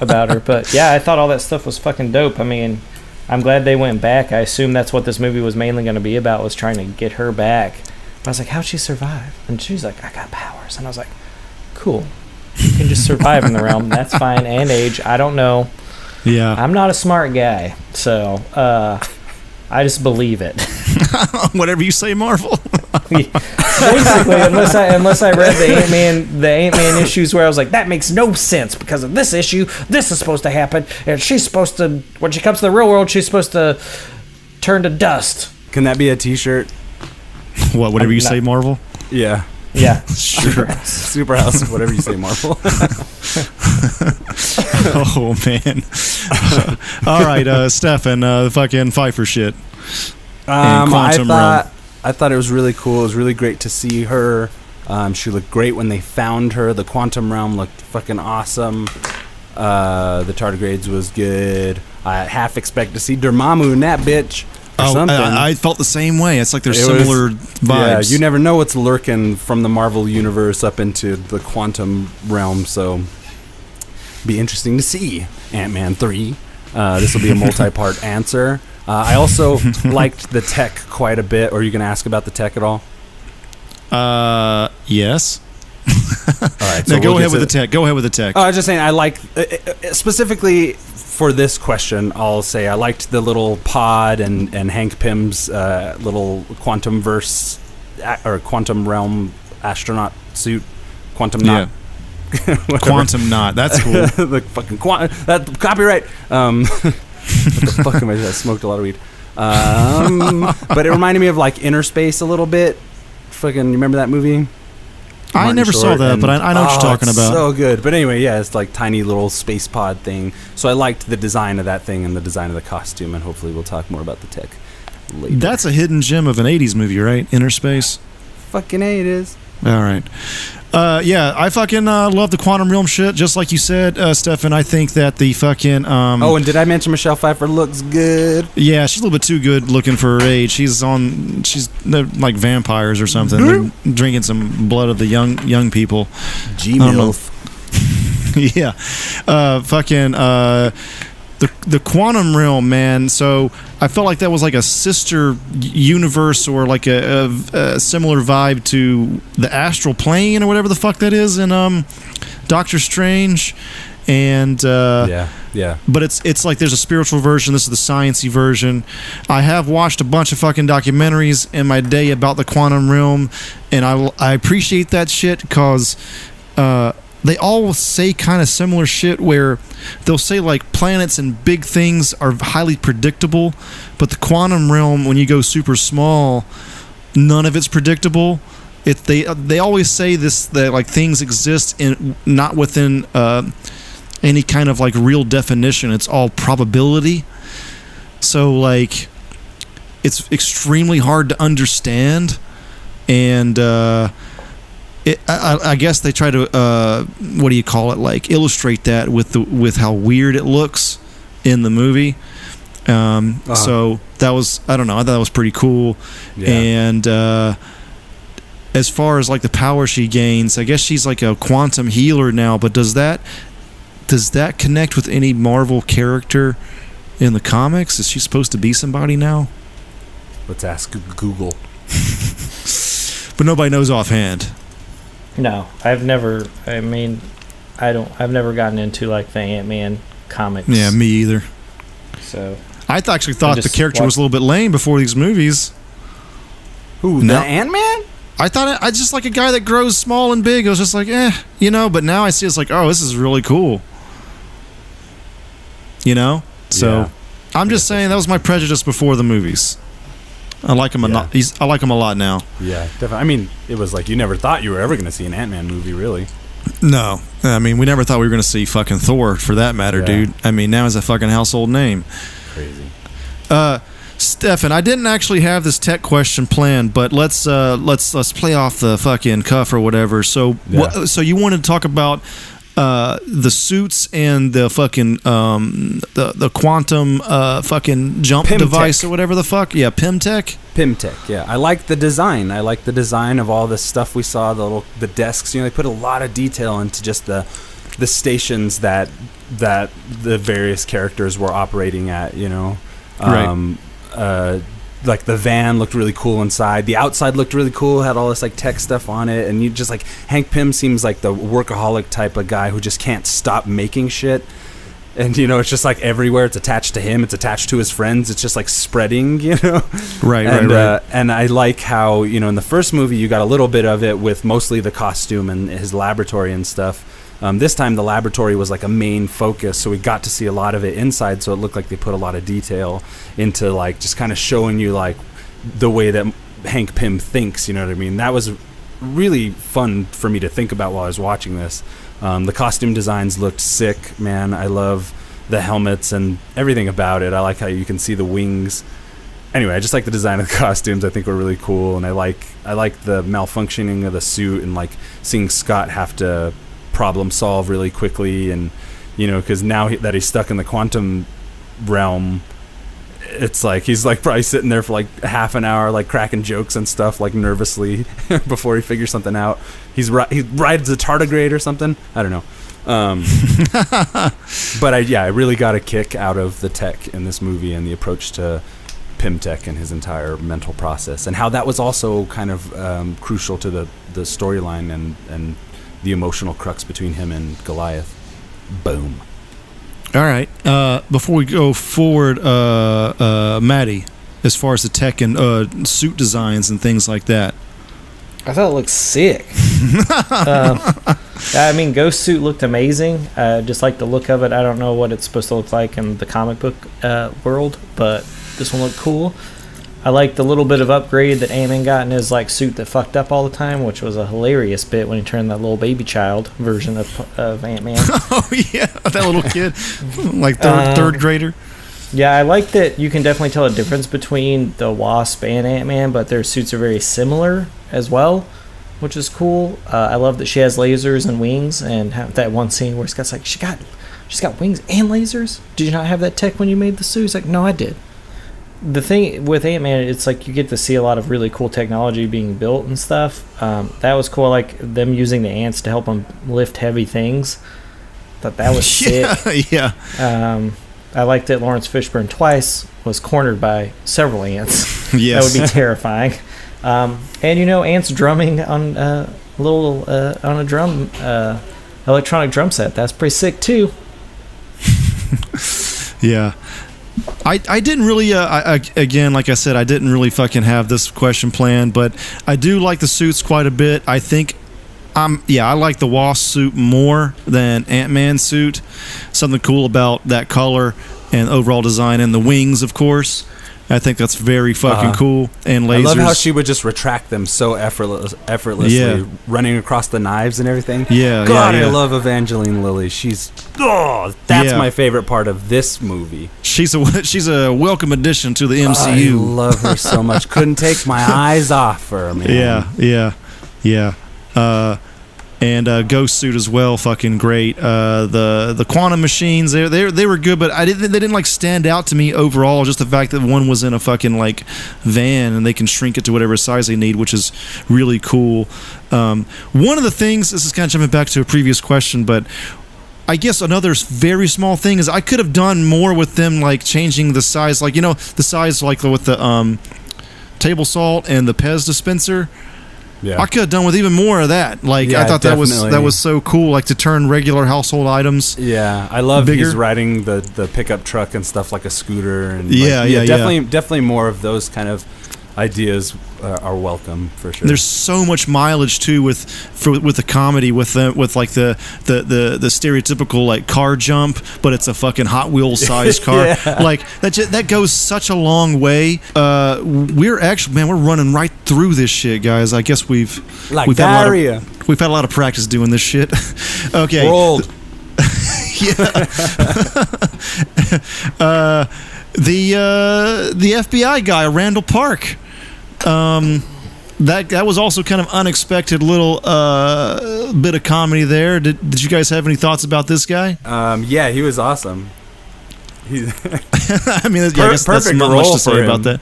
about her. But yeah, I thought all that stuff was fucking dope. I mean, I'm glad they went back. I assume that's what this movie was mainly going to be about, was trying to get her back. But I was like, how'd she survive? And she's like, I got powers. And I was like, cool. You can just survive in the realm. That's fine. And age. I don't know. Yeah. I'm not a smart guy, so I just believe it. Whatever you say, Marvel. Basically, unless I read the Ant-Man issues where I was like, that makes no sense because of this issue. This is supposed to happen, and she's supposed to. When she comes to the real world, she's supposed to turn to dust. Can that be a T-shirt? What? Whatever you say, Marvel. Yeah. Yeah. Sure. Superhouse. Whatever you say, Marvel. Oh man. All right, Stefan, the fucking Pfeiffer shit. I thought it was really cool. It was really great to see her. She looked great when they found her. The quantum realm looked fucking awesome. The tardigrades was good. I half expect to see Dormammu in that bitch. something. I felt the same way. It's like there's similar vibes. Yeah, you never know what's lurking from the Marvel universe up into the quantum realm, so be interesting to see. Ant-Man 3. This will be a multi-part answer. I also liked the tech quite a bit. Or are you going to ask about the tech at all? Yes. All right. So now go ahead with the tech. Go ahead with the tech. Oh, I was just saying, I like specifically for this question. I'll say I liked the little pod and Hank Pym's little quantum verse or quantum realm astronaut suit. Quantum knot. Quantum knot. That's cool. The fucking that copyright. What the fuck am I? I smoked a lot of weed. But it reminded me of like Inner Space a little bit. Fucking remember that movie? I never saw that, but I know what you're talking about. So good. But anyway, yeah, it's like tiny little space pod thing. So I liked the design of that thing and the design of the costume, and hopefully we'll talk more about the tech later. That's a hidden gem of an 80s movie, right? Inner Space? Fucking A, it is. All right. Yeah, I fucking love the quantum realm shit. Just like you said, Stefan, I think that the fucking... oh, and did I mention Michelle Pfeiffer looks good? Yeah, she's a little bit too good looking for her age. She's they're like vampires or something. They're drinking some blood of the young people. G-MILF. Yeah. The quantum realm, man. So I felt like that was like a sister universe or like a similar vibe to the astral plane or whatever the fuck that is in Doctor Strange. And yeah. But it's like there's a spiritual version. This is the sciencey version. I have watched a bunch of fucking documentaries in my day about the quantum realm, and I appreciate that shit because they all say kind of similar shit where they'll say like planets and big things are highly predictable, but the quantum realm, when you go super small, none of it's predictable. They always say this, that like things exist in not within any kind of like real definition. It's all probability. So like it's extremely hard to understand, and I guess they try to what do you call it, like illustrate that with how weird it looks in the movie. So that was, I don't know, I thought that was pretty cool. Yeah. And as far as like the power she gains, I guess she's like a quantum healer now, but does that connect with any Marvel character in the comics? Is she supposed to be somebody now? Let's ask Google. But nobody knows offhand. No, I've never gotten into like the Ant-Man comics. Yeah, me either. So I actually thought the character was a little bit lame before these movies. Who, the Ant-Man? I thought I just like a guy that grows small and big. I was just like, but now I see it's like, oh, this is really cool. So yeah. I'm just saying that was my prejudice before the movies. I like him I like him a lot now. Yeah, definitely. I mean, it was like you never thought you were ever going to see an Ant-Man movie, really. No. I mean, we never thought we were going to see fucking Thor, for that matter, dude. I mean, now he's a fucking household name. Crazy. Stefan, I didn't actually have this tech question planned, but let's play off the fucking cuff or whatever. So, so you wanted to talk about the suits and the fucking the quantum fucking jump device or whatever the fuck. Yeah, Pymtech. Yeah, I like the design. I like the design of all the stuff we saw. The desks. They put a lot of detail into just the stations that the various characters were operating at. Right. Like the van looked really cool inside. The outside looked really cool. Had all this like tech stuff on it, and you just like Hank Pym seems like the workaholic type of guy who just can't stop making shit. And it's just like everywhere. It's attached to him. It's attached to his friends. It's just like spreading. Right. And I like how in the first movie you got a little bit of it with mostly the costume and his laboratory and stuff. This time the laboratory was like a main focus, so we got to see a lot of it inside, so it looked like they put a lot of detail into like just kind of showing you like the way that Hank Pym thinks, you know what I mean? That was really fun for me to think about while I was watching this. The costume designs looked sick, man. I love the helmets and everything about it. I like how you can see the wings. Anyway, I just like the design of the costumes. I think were really cool, and I like the malfunctioning of the suit and like seeing Scott have to problem solve really quickly, and because now that he's stuck in the quantum realm, it's like he's like probably sitting there for like half an hour, like cracking jokes and stuff, like nervously before he figures something out. He rides a tardigrade or something. I don't know. But I really got a kick out of the tech in this movie and the approach to Pimtech and his entire mental process, and how that was also kind of crucial to the storyline and the emotional crux between him and Goliath. Boom. All right. Before we go forward, Maddie, as far as the tech and suit designs and things like that. I thought it looked sick. I mean, Ghost suit looked amazing. Just like the look of it. I don't know what it's supposed to look like in the comic book world, but this one looked cool. I like the little bit of upgrade that Ant-Man got in his like suit that fucked up all the time, which was a hilarious bit when he turned that little baby child version of Ant-Man. Oh yeah, that little kid, like third grader. Yeah, I like that you can definitely tell a difference between the Wasp and Ant-Man, but their suits are very similar as well, which is cool. I love that she has lasers and wings, and that one scene where Scott's like, she's got wings and lasers? Did you not have that tech when you made the suit? He's like, no, I did. The thing with Ant-Man, it's like you get to see a lot of really cool technology being built and stuff. That was cool, like them using the ants to help them lift heavy things. Thought that was sick. Yeah. I liked that Lawrence Fishburne twice was cornered by several ants. Yes. That would be terrifying. And ants drumming on a drum, electronic drum set. That's pretty sick too. Yeah. I didn't really, again, like I said, I didn't really fucking have this question planned, but I do like the suits quite a bit. I think, I like the Wasp suit more than Ant-Man's suit. Something cool about that color and overall design, and the wings, of course. I think that's very fucking cool. And lasers. I love how she would just retract them so effortlessly, running across the knives and everything. Yeah, God, I love Evangeline Lilly. That's my favorite part of this movie. She's a welcome addition to the MCU. I love her so much. Couldn't take my eyes off her, man. Yeah. And Ghost suit as well, fucking great. The quantum machines, they were good, but they didn't like stand out to me overall. Just the fact that one was in a fucking like van and they can shrink it to whatever size they need, which is really cool. One of the things, this is kind of jumping back to a previous question, but I guess another very small thing is I could have done more with them, like changing the size, like the size like with the table salt and the Pez dispenser. Yeah. I could have done with even more of that. Like I thought that was so cool, like to turn regular household items. Yeah, I love bigger. He's riding the pickup truck and stuff like a scooter. And definitely more of those kind of ideas are welcome for sure. There's so much mileage too with the comedy with like the stereotypical like car jump, but it's a fucking Hot Wheels sized car. Yeah. Like that goes such a long way. We're running right through this shit, guys. I guess we've had a lot of practice doing this shit. Okay. We're old. Yeah. The FBI guy, Randall Park. That was also kind of unexpected little bit of comedy there. Did you guys have any thoughts about this guy? Yeah, he was awesome. I mean, I guess that's not much to say about that.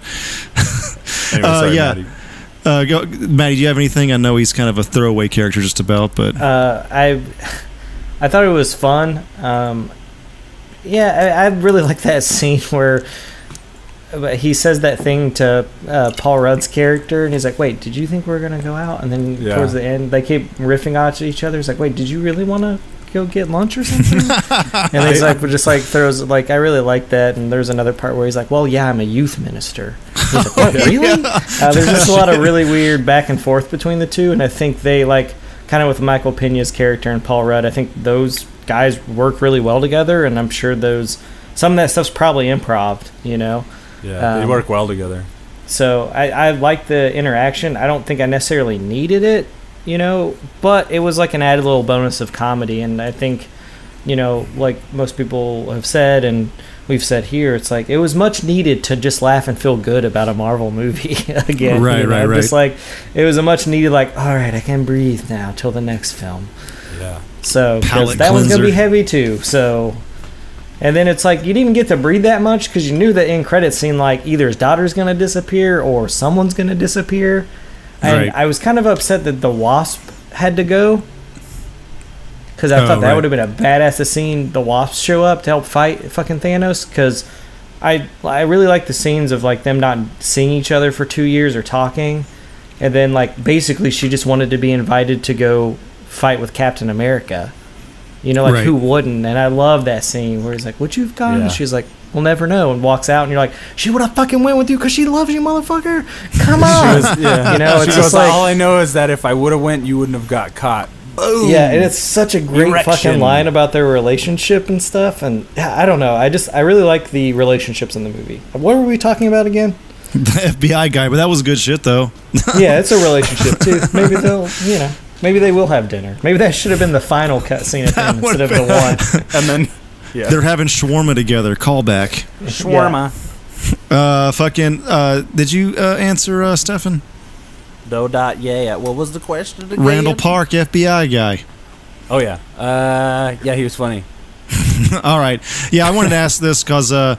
Anyway, sorry, Maddie. Maddie, do you have anything? I know he's kind of a throwaway character just about, but I thought it was fun. I really like that scene where he says that thing to Paul Rudd's character, and he's like, wait, did you think we were going to go out? And then towards the end, they keep riffing at each other. He's like, wait, did you really want to go get lunch or something? And he's like, just like throws, like, I really like that. And there's another part where he's like, well, yeah, I'm a youth minister. He's like, what, really? There's just a lot of really weird back and forth between the two, and I think they, like, kind of with Michael Pena's character and Paul Rudd, I think those guys work really well together, and I'm sure some of that stuff's probably improv, Yeah, they work well together. So I like the interaction. I don't think I necessarily needed it, but it was like an added little bonus of comedy, and I think, like most people have said, and we've said here, it's like it was much needed to just laugh and feel good about a Marvel movie again. Right. Just like it was a much needed, like, all right, I can breathe now till the next film. Yeah. So that one's gonna be heavy too. So And then it's like you didn't even get to breathe that much because you knew the end credits scene like either his daughter's going to disappear or someone's going to disappear. And Right. I was kind of upset that the Wasp had to go because I thought that would have been a badass to seen the Wasp show up to help fight fucking Thanos, because I really like the scenes of like them not seeing each other for 2 years or talking, and then like basically she just wanted to be invited to go fight with Captain America. You know, like Right. who wouldn't? And I love that scene where he's like, "Would you've gone?" Yeah. And she's like, "We'll never know," and walks out, and you're like, "She would have fucking went with you because she loves you, motherfucker. Come on." Yeah. You know, She it's goes, just like, all I know is that if I would have went, you wouldn't have got caught. Boom. yeah, and it's such a great Erection. fucking line about their relationship and stuff. And yeah, I don't know. I really like the relationships in the movie. What were we talking about again? The FBI guy, but that was good shit though. Yeah, it's a relationship too. Maybe they'll, you know, maybe they will have dinner. Maybe that should have been the final cut scene at the end instead of the one. And then, yeah. They're having shawarma together. Callback. Shawarma. Did you answer, Stefan? Yeah. What was the question again? Randall Park, FBI guy. Oh, yeah. Yeah, he was funny. All right. Yeah, I wanted to ask this because I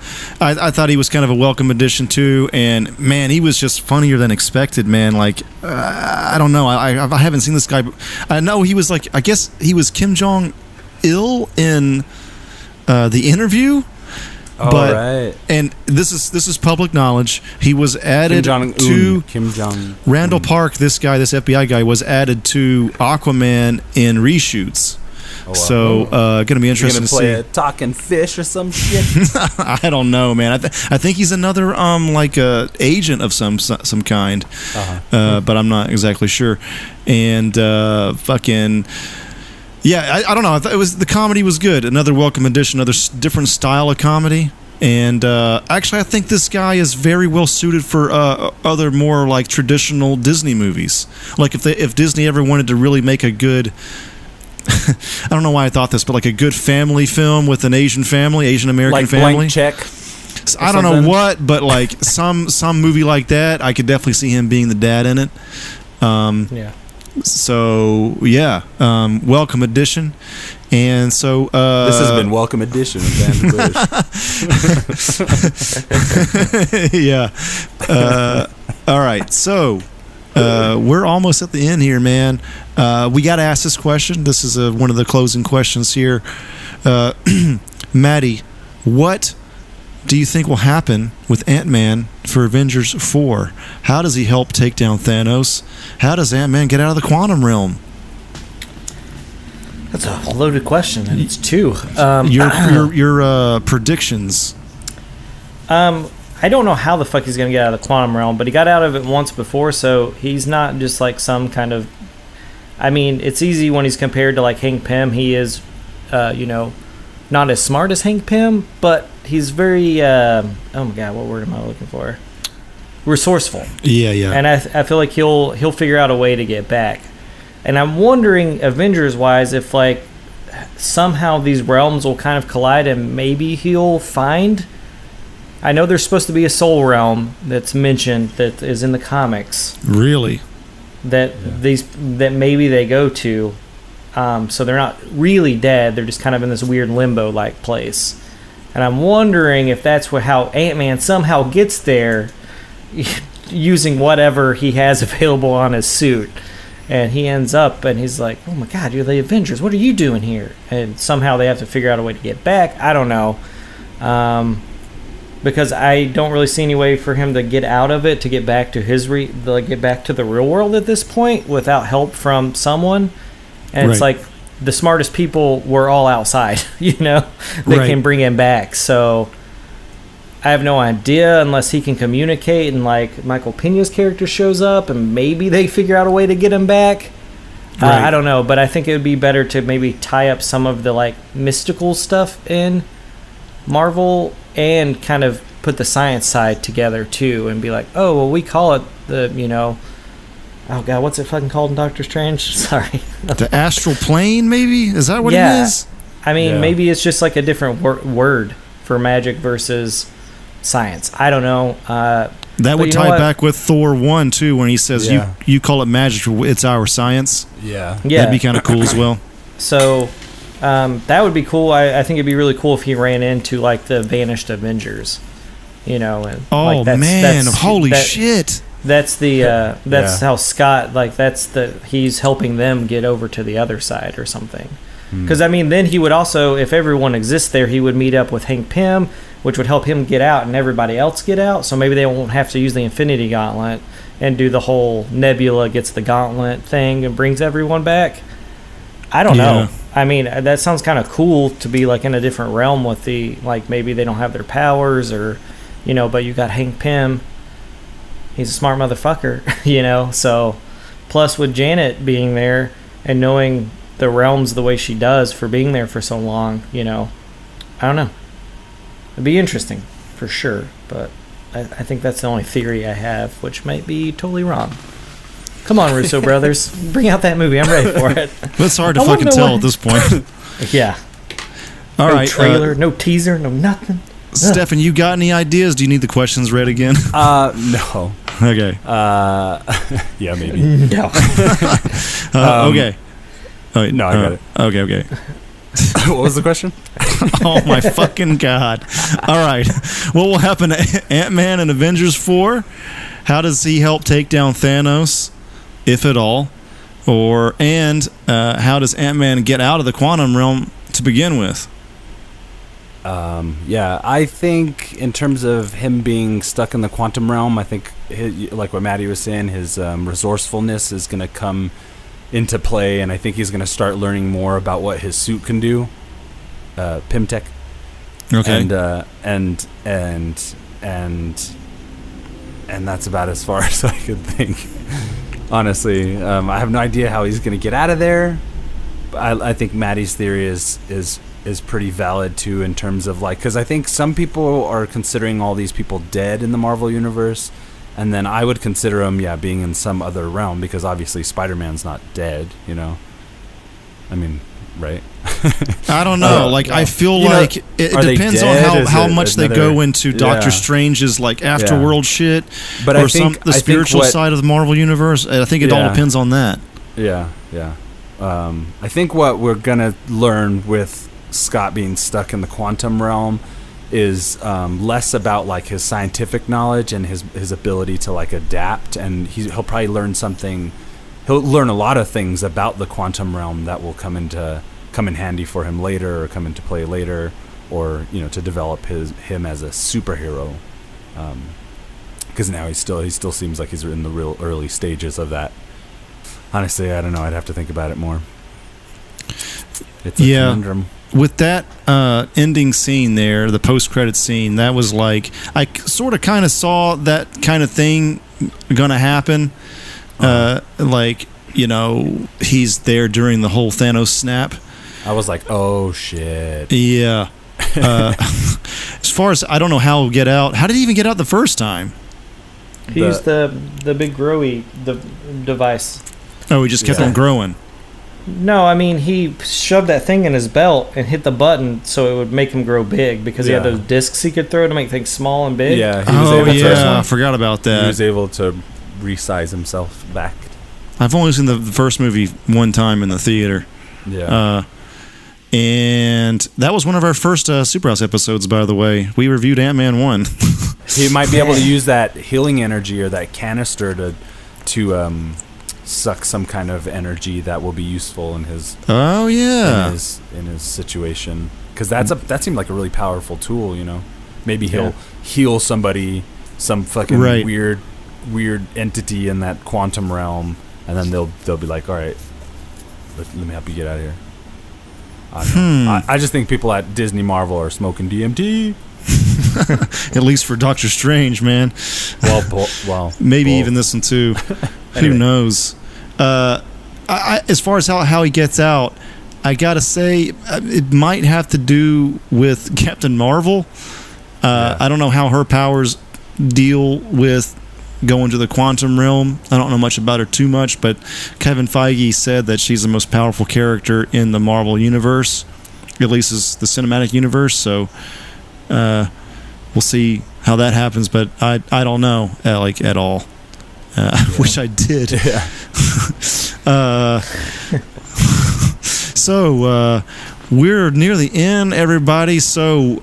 thought he was kind of a welcome addition too, and man, he was just funnier than expected, man. Like, I don't know. I haven't seen this guy. I know he was like, I guess he was Kim Jong-il in The Interview. Oh, But- right. And this is public knowledge. He was added Kim Jong. Randall Park. This guy, this FBI guy, was added to Aquaman in reshoots. Oh, wow. So, gonna be You're interesting gonna to play see. a talking fish or some shit. I don't know, man. I think he's another like agent of some kind, but I'm not exactly sure. And fucking. Yeah, I don't know. I thought the comedy was good. Another welcome addition, another different style of comedy. And actually, I think this guy is very well suited for other more like traditional Disney movies. Like if Disney ever wanted to really make a good, I don't know why I thought this, but like a good family film with an Asian American like family. Blank Check. I don't know what, but like some movie like that, I could definitely see him being the dad in it. Yeah. So yeah, welcome addition, and so This has been Welcome Edition of Dan Bush. yeah. All right, so we're almost at the end here, man. We got to ask this question. This is one of the closing questions here. Maddie, what do you think will happen with Ant-Man for Avengers 4? How does he help take down Thanos? How does Ant-Man get out of the quantum realm? That's a loaded question, and it's two. Your predictions. I don't know how the fuck he's going to get out of the quantum realm, but he got out of it once before, so he's not just like some kind of... I mean, it's easy when he's compared to like Hank Pym. He is, not as smart as Hank Pym, but he's very... oh my god, what word am I looking for? Resourceful. Yeah. And I feel like he'll figure out a way to get back. And I'm wondering, Avengers-wise, if like somehow these realms will kind of collide and maybe he'll find... I know there's supposed to be a soul realm that's mentioned that is in the comics. Really? That maybe they go to. So they're not really dead. They're just kind of in this weird limbo-like place. And I'm wondering if that's how Ant-Man somehow gets there using whatever he has available on his suit. And he ends up and he's like, oh my god, you're the Avengers. What are you doing here? And somehow they have to figure out a way to get back. I don't know. Because I don't really see any way for him to get out of it, to get back to get back to the real world at this point without help from someone. And it's like the smartest people were all outside, they can bring him back. So I have no idea unless he can communicate and like Michael Pena's character shows up and maybe they figure out a way to get him back. I don't know, but I think it would be better to maybe tie up some of the like mystical stuff in Marvel and kind of put the science side together too and be like, oh, well, we call it the, oh god, what's it fucking called in Doctor Strange? Sorry. The astral plane, maybe? Is that what it is? I mean, maybe it's just like a different word for magic versus science. I don't know. That would tie back with Thor 1 too, when he says you call it magic, it's our science. Yeah. That'd be kind of cool as well. So That would be cool. I think it'd be really cool if he ran into like the vanished Avengers, you know. And, oh like, man! Holy shit! That's the how Scott, like, he's helping them get over to the other side or something. Because I mean, then he would also, if everyone exists there, he would meet up with Hank Pym, which would help him get out and everybody else get out. So maybe they won't have to use the Infinity Gauntlet and do the whole Nebula gets the gauntlet thing and brings everyone back. I don't know. I mean, that sounds kind of cool to be like in a different realm with the, like, maybe they don't have their powers, or, you know, but you got Hank Pym. He's a smart motherfucker, you know. So plus with Janet being there and knowing the realms the way she does for being there for so long, you know, I don't know. It'd be interesting for sure, but I think that's the only theory I have, which might be totally wrong. Come on, Russo brothers, bring out that movie. I'm ready for it. That's hard to fucking tell at this point. Yeah. All right. No trailer, no teaser, no nothing. Stefan, you got any ideas? Do you need the questions read again? No. Okay. Yeah, maybe. No. Okay. Oh, wait, no, I got it. Okay. What was the question? Oh my fucking god! All right, what will happen to Ant-Man in Avengers 4? How does he help take down Thanos, if at all? How does Ant-Man get out of the quantum realm to begin with? Yeah, I think in terms of him being stuck in the quantum realm, I think like what Maddie was saying, his resourcefulness is going to come into play, and I think he's going to start learning more about what his suit can do. Pymtech. Okay. And that's about as far as I could think. Honestly, I have no idea how he's going to get out of there. I think Maddie's theory is pretty valid too, in terms of, like, because I think some people are considering all these people dead in the Marvel universe, and then I would consider them, being in some other realm, because obviously Spider-Man's not dead, you know. I mean, right? I don't know. I feel like it depends on how much they go into Doctor Strange's like afterworld shit, but or the spiritual side of the Marvel universe. I think it all depends on that. Yeah. I think what we're gonna learn with Scott being stuck in the quantum realm is less about like his scientific knowledge and his ability to like adapt, and he'll probably learn something. He'll learn a lot of things about the quantum realm that will come in handy for him later, or come into play later, or to develop him as a superhero. Because now he still seems like he's in the real early stages of that. Honestly, I don't know. I'd have to think about it more. It's a conundrum. With that ending scene there, the post-credit scene, that was like, I sort of kind of saw that kind of thing gonna happen. He's there during the whole Thanos snap. I was like, oh shit. Yeah. As far as, I don't know how he'll get out. How did he even get out the first time? He used the big growy device. Oh, he just kept on growing. No, I mean, he shoved that thing in his belt and hit the button so it would make him grow big, because he had those discs he could throw to make things small and big. Yeah, I forgot about that. He was able to resize himself back. I've only seen the first movie one time in the theater. Yeah. And that was one of our first Superhouse episodes, by the way. We reviewed Ant-Man 1. He might be able to use that healing energy or that canister to suck some kind of energy that will be useful in his in his situation, because that seemed like a really powerful tool. Maybe he'll heal somebody, some fucking weird entity in that quantum realm, and then they'll be like, all right, let me help you get out of here. I just think people at Disney Marvel are smoking DMT. At least for Doctor Strange, man. Well, maybe even this one too. Anyway. Who knows? As far as how he gets out, I gotta say it might have to do with Captain Marvel. I don't know how her powers deal with going to the quantum realm. I don't know much about her too much, but Kevin Feige said that she's the most powerful character in the Marvel universe, at least is the cinematic universe. So we'll see how that happens, but I don't know at all. I wish I did. So we're near the end, everybody. So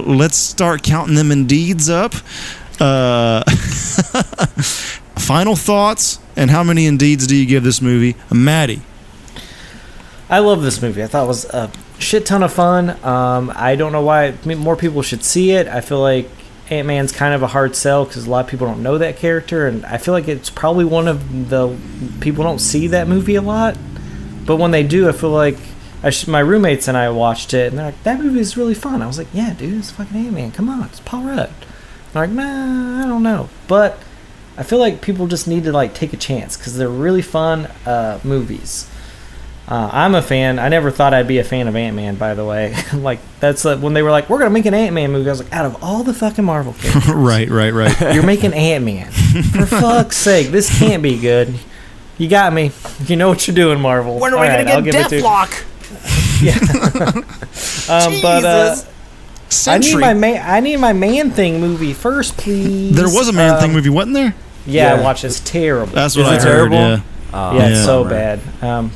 let's start counting them Indeeds up. Final thoughts, and how many Indeeds do you give this movie? Maddie. I love this movie. I thought it was a shit ton of fun. I don't know why more people should see it. I feel like Ant-Man's kind of a hard sell because a lot of people don't know that character, and I feel like it's probably one of the people don't see that movie a lot. But when they do, I feel like my roommates and I watched it, and they're like, "That movie is really fun." I was like, "Yeah, dude, it's fucking Ant-Man. Come on, it's Paul Rudd." They're like, "Nah, I don't know," but I feel like people just need to like take a chance because they're really fun movies. I'm a fan. I never thought I'd be a fan of Ant-Man, by the way. Like, that's when they were like, we're going to make an Ant-Man movie. I was like, out of all the fucking Marvel characters. Right. You're making Ant-Man. For fuck's sake, this can't be good. You got me. You know what you're doing, Marvel. When are we going to get Deathlock? Yeah. But I need my Man-Thing movie first, please. There was a Man-Thing movie, wasn't there? Yeah, I watched it. It's terrible. That's what Is I it heard, terrible? yeah. It's so bad.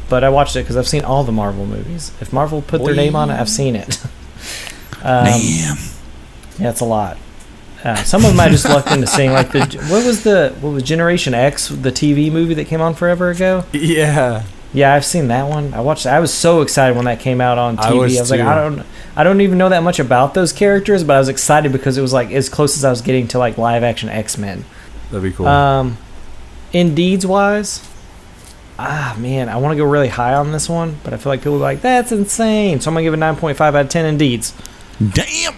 But I watched it because I've seen all the Marvel movies. If Marvel put their name on it, I've seen it. Damn. Yeah, it's a lot. Some of them I just lucked into seeing. Like what was Generation X, the TV movie that came on forever ago? Yeah. Yeah, I've seen that one. I watched it. I was so excited when that came out on TV. I was like, I don't even know that much about those characters, but I was excited because it was like as close as I was getting to like live action X-Men. That'd be cool. Indeeds wise, man, I want to go really high on this one, but I feel like people are like, that's insane. So I'm going to give it 9.5 out of 10 Indeeds. Damn.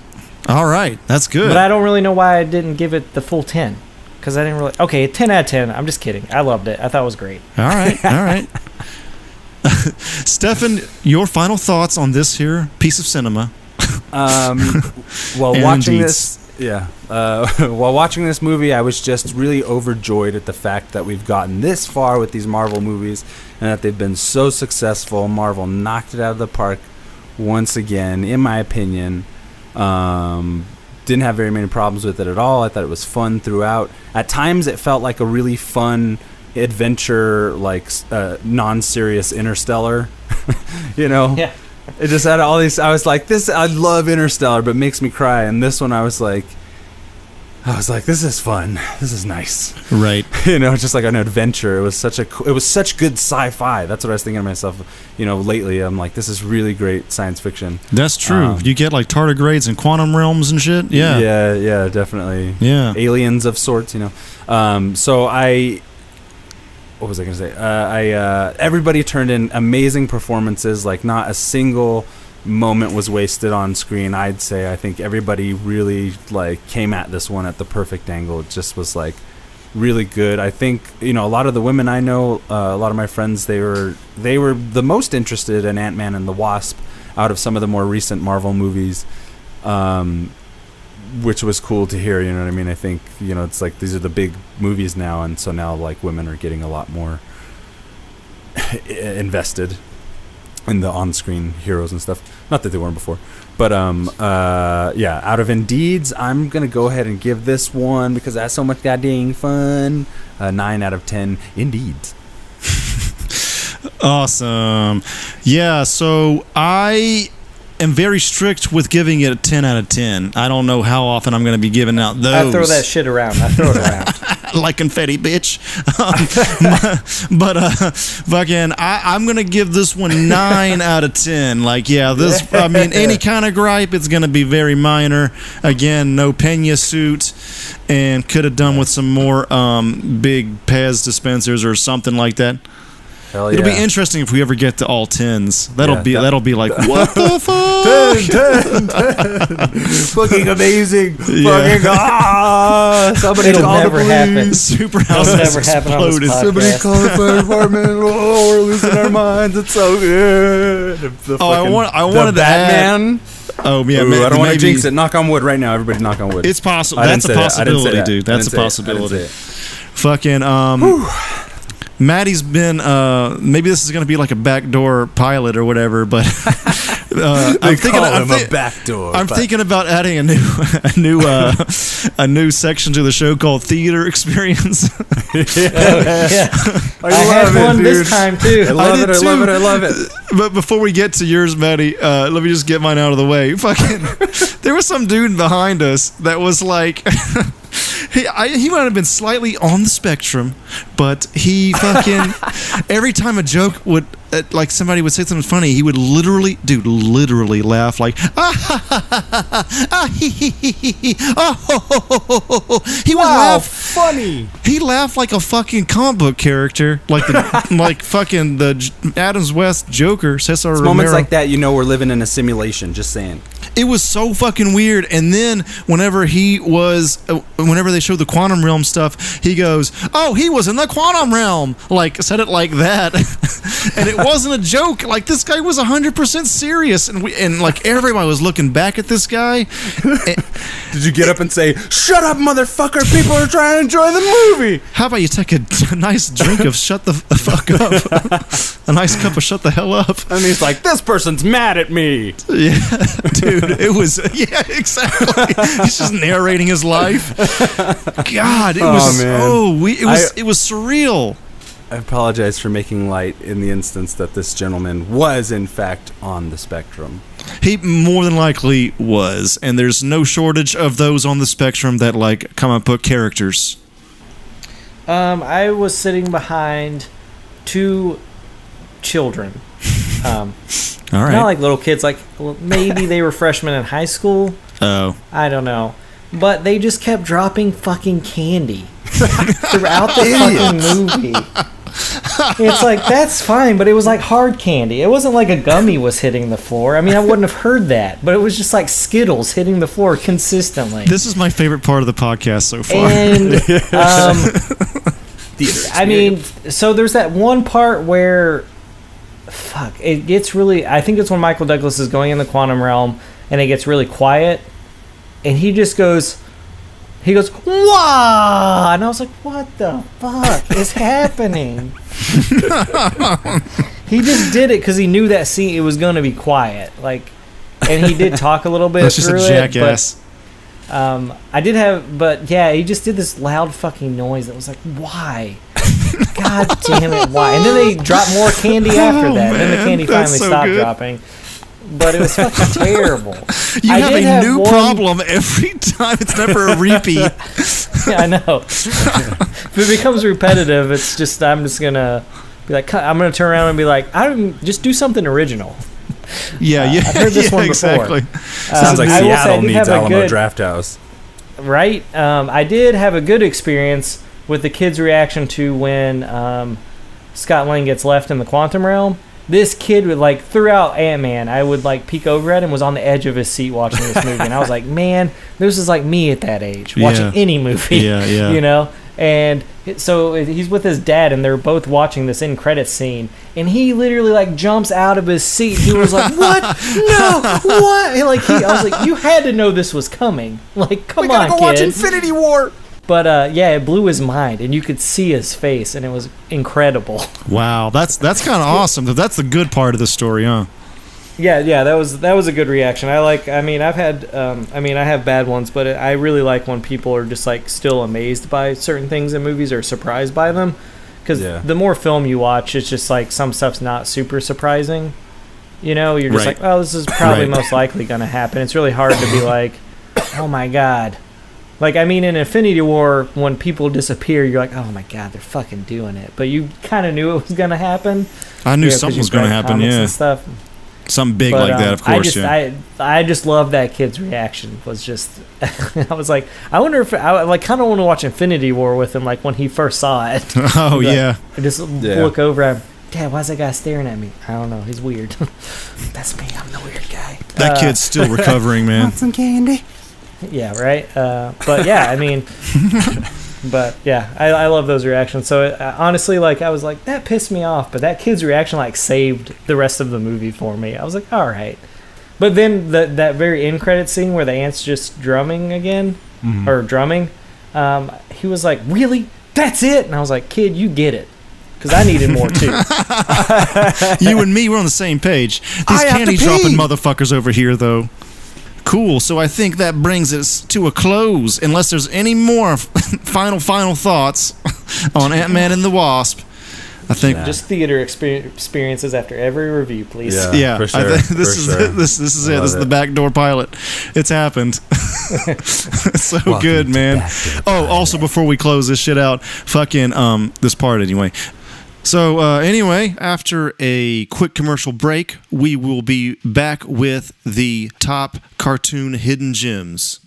All right. That's good. But I don't really know why I didn't give it the full 10. Because I didn't really... Okay, 10 out of 10. I'm just kidding. I loved it. I thought it was great. All right. Stefan, your final thoughts on this here piece of cinema? While watching this... Yeah. While watching this movie, I was just really overjoyed at the fact that we've gotten this far with these Marvel movies and that they've been so successful. Marvel knocked it out of the park once again, in my opinion. Didn't have very many problems with it at all. I thought it was fun throughout. At times, it felt like a really fun adventure, like non-serious Interstellar. You know? Yeah. It just had all these. I was like, "This, I love Interstellar, but it makes me cry." And this one, I was like, "This is fun. This is nice." Right. You know, just like an adventure. It was such good sci-fi. That's what I was thinking to myself. You know, lately, I'm like, "This is really great science fiction." That's true. You get like tardigrades and quantum realms and shit. Yeah. Yeah, definitely. Yeah. Aliens of sorts. You know. What was I going to say? Everybody turned in amazing performances. Like, not a single moment was wasted on screen, I'd say. I think everybody really, like, came at this one at the perfect angle. It just was, like, really good. I think, you know, a lot of the women I know, a lot of my friends, they were the most interested in Ant-Man and the Wasp out of some of the more recent Marvel movies. Which was cool to hear, you know what I mean? I think, you know, it's like these are the big movies now, and so now, like, women are getting a lot more invested in the on-screen heroes and stuff. Not that they weren't before. But, yeah, out of Indeeds, I'm going to go ahead and give this one, because it has so much goddamn fun, 9 out of 10 Indeeds. Awesome. Yeah, so I am very strict with giving it a 10 out of 10. I don't know how often I'm going to be giving out those. I throw that shit around. I throw it around. Like confetti, bitch. Fucking, I'm going to give this one 9 out of 10. Like, yeah, this, I mean, any kind of gripe, it's going to be very minor. Again, no Pena suit, and could have done with some more big Pez dispensers or something like that. Hell yeah. It'll be interesting if we ever get to all 10s. That'll be like, what the fuck? 10. Fucking amazing. Yeah. Fucking somebody It'll call the never happen. police. Superhouse It'll never happen on this exploded. podcast. Somebody call the fire department. Oh, we're losing our minds. It's so good. I wanted to Batman. Oh yeah, Ooh, I don't want to maybe jinx it. Knock on wood right now. Everybody knock on wood. it's possible. I That's a didn't say that. I didn't say possibility, that. dude. I That's a didn't say it. I possibility. didn't say it. Fucking Maddie's been maybe this is going to be like a backdoor pilot or whatever, but I'm thinking about adding a new section to the show called Theater Experience. I had one this time too. I love it. But before we get to yours, Maddie, let me just get mine out of the way. Fucking, there was some dude behind us that was like, he might have been slightly on the spectrum, but he fucking every time a joke would like somebody would say something funny, he would literally laugh like he would laugh funny. He laughed like a fucking comic book character, like like fucking the Adams West Joker, Cesar Romero. Moments like that, you know, we're living in a simulation. Just saying. It was so fucking weird. And then whenever they showed the quantum realm stuff, he goes, "Oh, he was in the quantum realm." Like, said it like that. And it wasn't a joke. Like, this guy was 100% serious. And like everybody was looking back at this guy. Did you get up and say, "Shut up, motherfucker, people are trying to enjoy the movie"? How about you take a nice drink of shut the fuck up? A nice cup of shut the hell up. And he's like, "This person's mad at me." Yeah, dude. It was, yeah, exactly. He's just narrating his life. God, it was it was surreal. I apologize for making light in the instance that this gentleman was, in fact, on the spectrum. He more than likely was, and there's no shortage of those on the spectrum that like comic book characters. I was sitting behind two children. All right. Not like little kids, like maybe they were freshmen in high school. Oh. I don't know. But they just kept dropping fucking candy throughout the fucking movie. It's like, that's fine, but it was like hard candy. It wasn't like a gummy was hitting the floor. I mean, I wouldn't have heard that, but it was just like Skittles hitting the floor consistently. This is my favorite part of the podcast so far. And, I mean, so there's that one part where... Fuck, it gets really... I think it's when Michael Douglas is going in the quantum realm and it gets really quiet and he just goes... He goes, "Wah!" And I was like, what the fuck is happening? He just did it because he knew that scene, it was going to be quiet. Like, and he did talk a little bit That's just through a jackass. But yeah, he just did this loud fucking noise that was like, why? God damn it, why? And then they dropped more candy after that. And then the candy finally stopped dropping. But it was fucking terrible. You have a new problem every time. It's never a repeat. Yeah, I know. If it becomes repetitive, it's just, I'm just going to be like, I'm going to turn around and be like, just do something original. Yeah, I've heard this one exactly. before. Sounds like Seattle needs Alamo Drafthouse. Right? I did have a good experience with the kids' reaction to when Scott Lang gets left in the quantum realm. This kid would, like, throughout Ant-Man, I would, like, peek over at him, was on the edge of his seat watching this movie. And I was like, man, this is like me at that age, watching any movie. Yeah. You know? And so he's with his dad, and they're both watching this end credits scene. And he literally, like, jumps out of his seat. He was like, what? No, what? And, like, I was like, you had to know this was coming. Like, come on, kid. We gotta go watch Infinity War. But yeah, it blew his mind, and you could see his face, and it was incredible. Wow, that's kind of awesome. That's the good part of the story, huh? Yeah, that was a good reaction. I have bad ones, but I really like when people are just like still amazed by certain things in movies or surprised by them, because the more film you watch, it's just like some stuff's not super surprising. You know, you're just like, oh, this is probably most likely going to happen. It's really hard to be like, oh my god. Like, I mean, in Infinity War, when people disappear, you're like, oh my god, they're fucking doing it. But you kind of knew it was going to happen. I knew something was going to happen, and stuff. Something big like that, of course. I just love that kid's reaction. Was just, I was like, I wonder if I like kind of want to watch Infinity War with him, like when he first saw it. Oh yeah. I just look over at him. Dad, why's that guy staring at me? I don't know. He's weird. That's me. I'm the weird guy. That kid's still recovering, man. Want some candy? Yeah, right. But yeah, I mean, but yeah, I love those reactions. So honestly, like I was like, that pissed me off, but that kid's reaction like saved the rest of the movie for me. I was like, all right. But then that very end credit scene where the ant's just drumming again, or drumming, he was like, really? That's it? And I was like, kid, you get it. because I needed more too. You and me, we're on the same page. These candy dropping motherfuckers over here, though. Cool. So I think that brings us to a close. Unless there's any more final thoughts on Ant-Man and the Wasp. I think just theater experiences after every review, please. Yeah, for sure. I think this is it. This is it. This is the backdoor pilot. It's happened. It's so Welcome good, man. Also, before we close this shit out, fucking this part anyway. So anyway, after a quick commercial break, we will be back with the top cartoon hidden gems.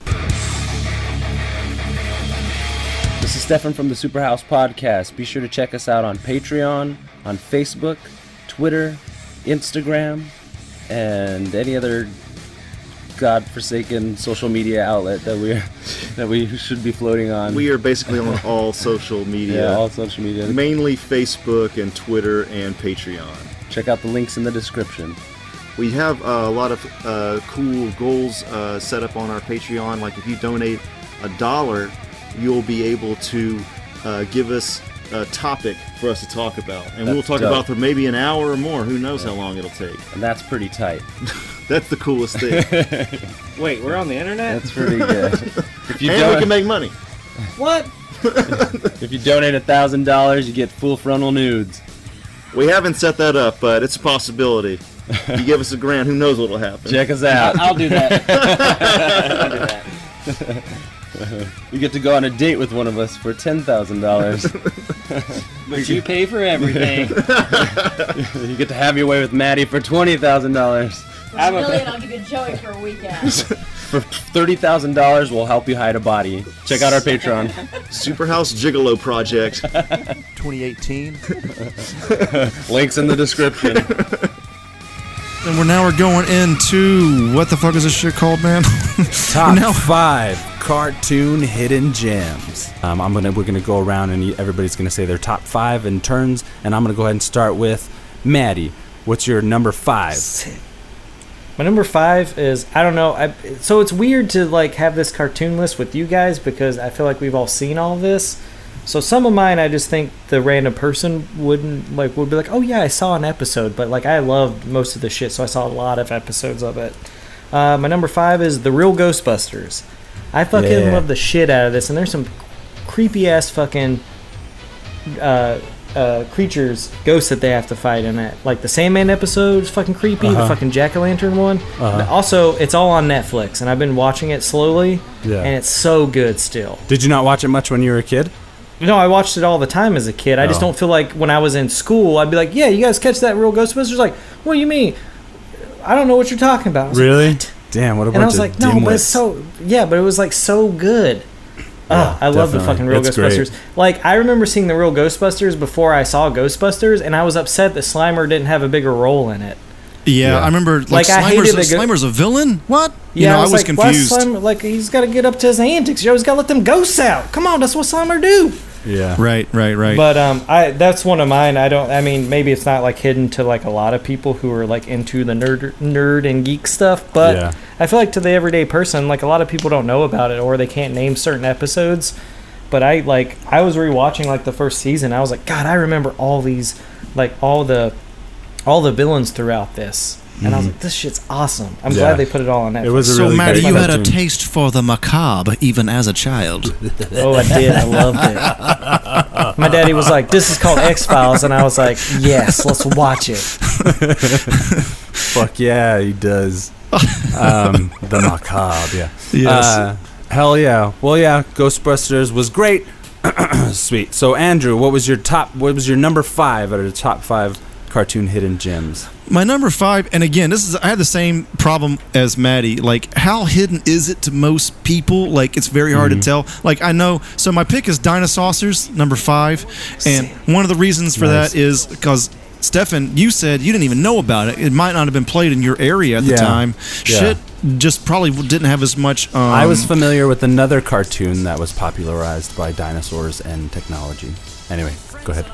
This is Stefan from the Superhouse Podcast. Be sure to check us out on Patreon, on Facebook, Twitter, Instagram, and any other godforsaken social media outlet that we should be floating on. We are basically on all social media. Yeah, all social media. Mainly Facebook and Twitter and Patreon. Check out the links in the description. We have a lot of cool goals set up on our Patreon. Like if you donate $1, you'll be able to give us a topic for us to talk about. And we'll talk about for maybe an hour or more. Who knows how long it'll take. And that's pretty tight. That's the coolest thing. Wait, we're on the internet? That's pretty good. And we can make money. What? If you donate $1,000, you get full frontal nudes. We haven't set that up, but it's a possibility. You give us $1,000, who knows what'll happen. Check us out. I'll do that. I'll do that. You get to go on a date with one of us for $10,000. But you pay for everything. You get to have your way with Maddie for $20,000. $1 million, I'll give you Joey for a weekend. For $30,000, we'll help you hide a body. Check out our Patreon. Superhouse Gigolo Project. 2018. Links in the description. And we're going into what the fuck is this shit called, man? Top 5 cartoon hidden gems. We're gonna go around and everybody's gonna say their top 5 in turns, and I'm gonna go ahead and start with Maddie. What's your number 5? My number 5 is, I don't know. So it's weird to like have this cartoon list with you guys because I feel like we've all seen all this. So some of mine, I just think the random person would be like, oh yeah, I saw an episode, but like I loved most of the shit, so I saw a lot of episodes of it. My number 5 is The Real Ghostbusters. I fucking love the shit out of this, and there's some creepy ass fucking creatures, ghosts that they have to fight in it. Like the Sandman episode is fucking creepy. The fucking Jack-o'-lantern one. Also, it's all on Netflix, and I've been watching it slowly, and it's so good still. Did you not watch it much when you were a kid? No, I watched it all the time as a kid. I just don't feel like when I was in school, I'd be like, yeah, you guys catch that Real Ghostbusters? Like, what do you mean? I don't know what you're talking about. Really? Like, damn, what a bunch of And I was like, no, dimwits. but it's so... Yeah, but it was like so good. I love the fucking Real Ghostbusters. Great. Like, I remember seeing the Real Ghostbusters before I saw Ghostbusters, and I was upset that Slimer didn't have a bigger role in it. Yeah, I remember. Like I hated Slimer's a villain. What? Yeah, I was confused. Why Slimer, like he's got to get up to his antics. You always got to let them ghosts out. Come on, that's what Slimer do. Yeah. Right. But that's one of mine. I mean, maybe it's not like hidden to like a lot of people who are like into the nerd and geek stuff, but I feel like to the everyday person, like a lot of people don't know about it or they can't name certain episodes. But I was rewatching like the first season. I was like, God, I remember all these, like all the villains throughout this. And I was like, this shit's awesome. I'm glad they put it all on Netflix. It was a really Maddie, you had a cartoon. taste for the macabre even as a child. Oh, I did. I loved it. My daddy was like, this is called X-Files. And I was like, yes, let's watch it. Fuck yeah, he does. The macabre, yeah. Yes. Hell yeah. Well, yeah, Ghostbusters was great. Sweet. So, Andrew, what was your number 5 out of the top 5 cartoon hidden gems? My number 5, and again, I had the same problem as Maddie. Like, how hidden is it to most people? Like, it's very hard to tell. Like, I know. So my pick is Dinosaurs, number 5, and one of the reasons for that is because Stefan, you said you didn't even know about it. It might not have been played in your area at the time. Shit, just probably didn't have as much. I was familiar with another cartoon that was popularized by dinosaurs and technology. Anyway, go ahead.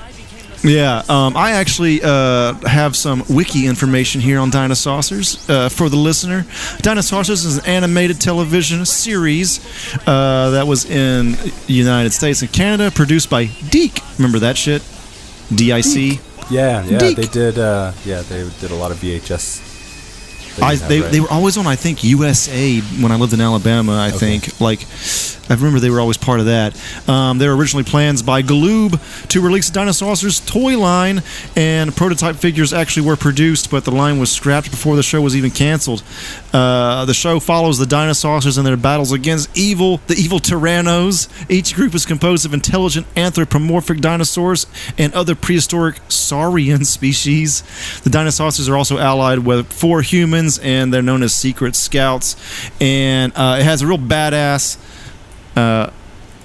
Yeah, I actually have some wiki information here on Dinosaurs for the listener. Dinosaurs is an animated television series that was in the United States and Canada, produced by Deke. Remember that shit? DIC. Yeah, Deke. they did. They did a lot of VHS. They were always on, I think, USA when I lived in Alabama, I think. Like, I remember they were always part of that. They were originally plans by Galoob to release the Dinosaurs toy line, and prototype figures actually were produced, but the line was scrapped before the show was even canceled. The show follows the Dinosaurs and their battles against the evil Tyrannos. Each group is composed of intelligent anthropomorphic dinosaurs and other prehistoric saurian species. The Dinosaurs are also allied with 4 humans, and they're known as Secret Scouts. And it has a real badass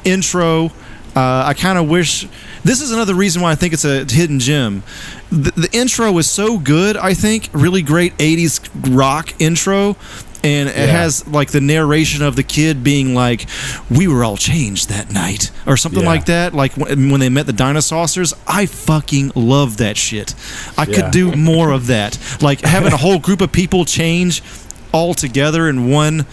intro. I kind of wish... This is another reason why I think it's a hidden gem. The intro is so good, I think. Really great 80s rock intro. And it has, like, the narration of the kid being like, we were all changed that night. Or something like that. Like, when they met the Dinosaurs. I fucking love that shit. I could do more of that. Like, having a whole group of people change all together in one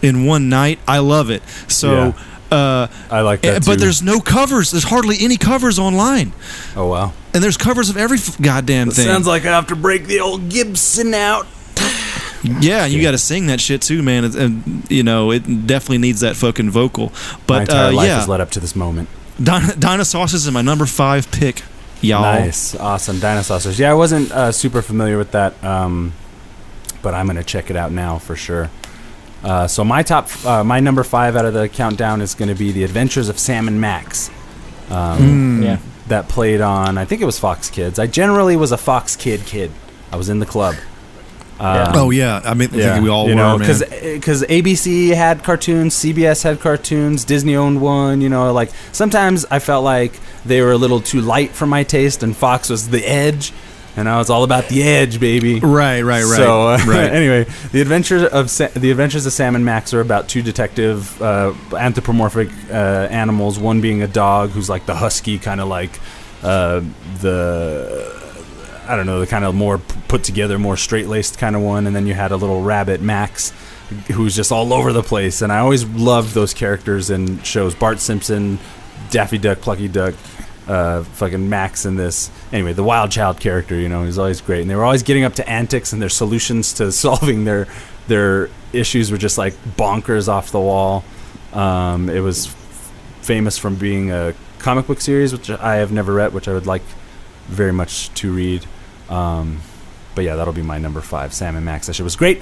night. I love it. So... I like that too. But there's no covers. There's hardly any covers online. Oh, wow. And there's covers of every goddamn thing. Sounds like I have to break the old Gibson out. Yeah, you got to sing that shit too, man. And you know, it definitely needs that fucking vocal. But my entire life has led up to this moment. Dinosaurs is my number 5 pick, y'all. Nice, awesome, Dinosaurs. Yeah, I wasn't super familiar with that, but I'm gonna check it out now for sure. So my number 5 out of the countdown is going to be The Adventures of Sam and Max. That played on, I think it was Fox Kids. I generally was a Fox kid. I was in the club. Oh yeah, I mean, I think we all were, man. Because ABC had cartoons, CBS had cartoons, Disney owned one. You know, like sometimes I felt like they were a little too light for my taste, and Fox was the edge. And now it's all about the edge, baby. Right. So anyway, the Adventures of Sam and Max are about 2 detective anthropomorphic animals. One being a dog who's like the husky, kind of like the kind of more put together, more straight laced kind of one. And then you had a little rabbit, Max, who's just all over the place. And I always loved those characters in shows. Bart Simpson, Daffy Duck, Plucky Duck. Fucking Max in this. Anyway, the wild child character, you know, he's always great. And they were always getting up to antics, and their solutions to solving their issues were just like bonkers off the wall. It was famous from being a comic book series, which I have never read, which I would like very much to read. But yeah, that'll be my number 5, Sam and Max. That shit was great.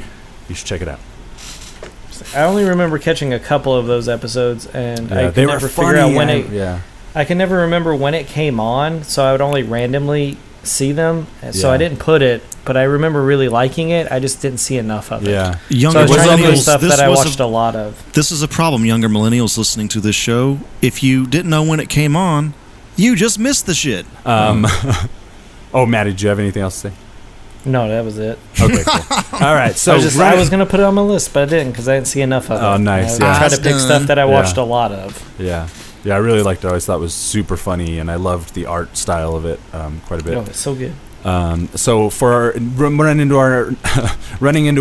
You should check it out. I only remember catching a couple of those episodes, and I could never figure out when it... I can never remember when it came on, so I would only randomly see them. So I didn't put it, but I remember really liking it. I just didn't see enough of it. Yeah. So I was trying to do stuff that I watched a lot of. This is a problem, younger millennials listening to this show. If you didn't know when it came on, you just missed the shit. Oh, Maddie, did you have anything else to say? No, that was it. Okay, cool. All right, so I was going to put it on my list, but I didn't because I didn't see enough of it. Oh, nice. I tried to pick stuff that I watched a lot of. Yeah. Yeah, I really liked it. I always thought it was super funny, and I loved the art style of it quite a bit. Oh, it's so good. So for running into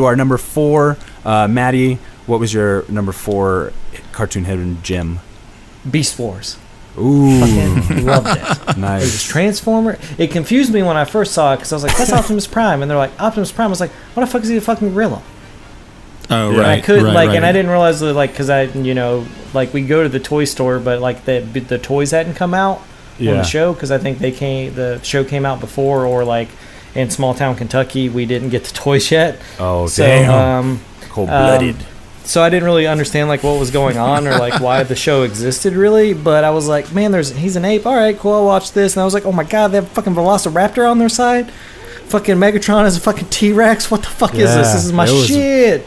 our number 4, Maddie, what was your number 4 cartoon hidden gem? Beast Wars. Ooh, fucking loved it. Nice. It was Transformer. It confused me when I first saw it because I was like, "That's Optimus Prime," and they're like, "Optimus Prime." I was like, "What the fuck is he a fucking gorilla?" Oh, and I couldn't and I didn't realize that, like, because I, we go to the toy store, but like the toys hadn't come out on the show because I think the show came out before, or like in small town Kentucky we didn't get the toys yet. Oh, so, damn! Cold-blooded. So I didn't really understand like what was going on or like why the show existed really, but I was like, man, he's an ape. All right, cool. I'll watch this, and I was like, oh my god, they have fucking Velociraptor on their side. Fucking Megatron is a fucking T-Rex. What the fuck is this? This is my shit.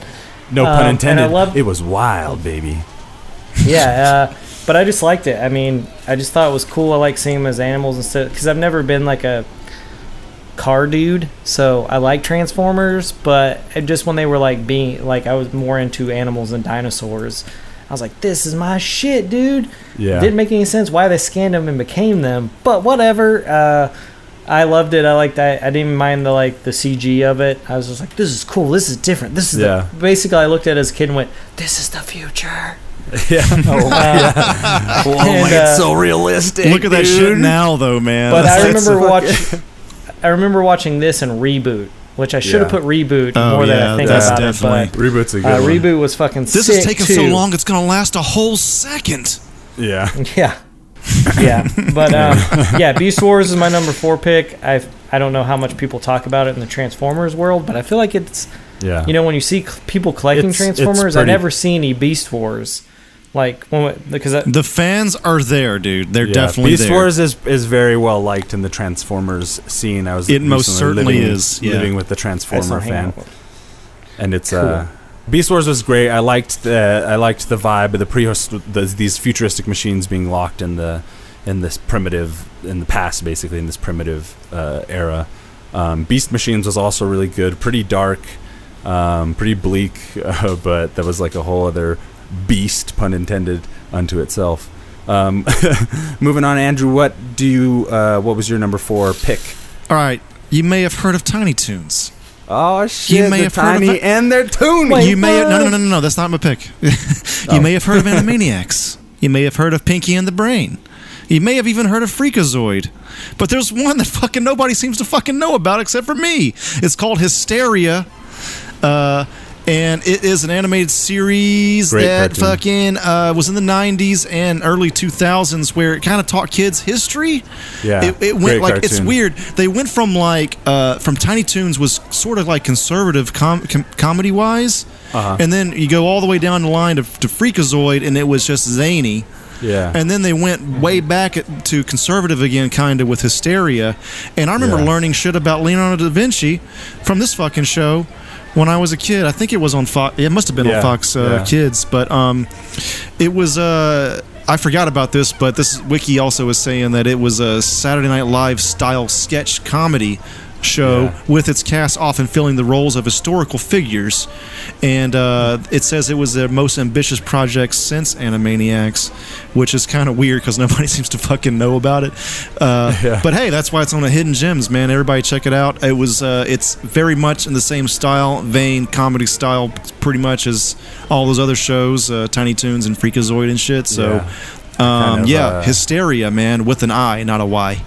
No pun intended. It was wild, baby. Yeah, but I just liked it. I mean, I just thought it was cool. I like seeing them as animals instead, because I've never been like a car dude, so I like Transformers, but just when they were like being like, I was more into animals and dinosaurs. I was like, this is my shit, dude. Yeah. It didn't make any sense why they scanned them and became them, but whatever. I loved it. I liked that. I didn't even mind the CG of it. I was just like, this is cool. This is different. This is basically I looked at it as a kid and went, this is the future. Yeah. Oh, yeah. Whoa, And, it's so realistic. Look at that shit now, though, man. But I That's remember watching this and Reboot, which I should have put Reboot more than I think that's about definitely. it. But Reboot's a good one. Reboot was fucking This sick is taking too. so long, it's going to last a whole second. Yeah. Yeah. Yeah. But yeah, Beast Wars is my number 4 pick. I don't know how much people talk about it in the Transformers world, but I feel like it's, Yeah. you know, when you see people collecting It's Transformers, I pretty- never see any Beast Wars. Like, because The fans are there, dude. They're Yeah, definitely Beast there. Wars is very well liked in the Transformers scene. I was It most recently certainly living, is, yeah. living with the I still Transformer hang fan, out with- and it's Cool. Beast Wars was great. I liked the vibe of these futuristic machines being locked in the past, basically in this primitive era. Beast Machines was also really good, pretty dark, pretty bleak, but that was like a whole other beast, pun intended, unto itself. Moving on, Andrew, what was your number 4 pick? All right. You may have heard of Tiny Toons. Oh shit! You may have heard of Tiny it. and they're toony. You may have, no, that's not my pick. You may have heard of Animaniacs. You may have heard of Pinky and the Brain. You may have even heard of Freakazoid. But there's one that fucking nobody seems to fucking know about except for me. It's called Hysteria. And it is an animated series Great that cartoon. fucking was in the 90s and early 2000s where it kind of taught kids history. Yeah, It went great like, it's cartoon. weird. They went from like, from Tiny Toons was sort of like conservative comedy-wise. And then you go all the way down the line to Freakazoid and it was just zany. Yeah. And then they went way back to conservative again, kind of with Hysteria. And I remember learning shit about Leonardo da Vinci from this fucking show when I was a kid. I think it was on Fox. It must have been on Fox Kids. But it was... I forgot about this, but this wiki also is saying that it was a Saturday Night Live style sketch comedy show with its cast often filling the roles of historical figures, and it says it was their most ambitious project since Animaniacs, which is kind of weird because nobody seems to fucking know about it. But hey, that's why it's on the Hidden Gems, man. Everybody check it out. It was it's very much in the same style, vein, comedy style, pretty much as all those other shows, Tiny Toons and Freakazoid and shit. So Hysteria, man, with an I, not a Y.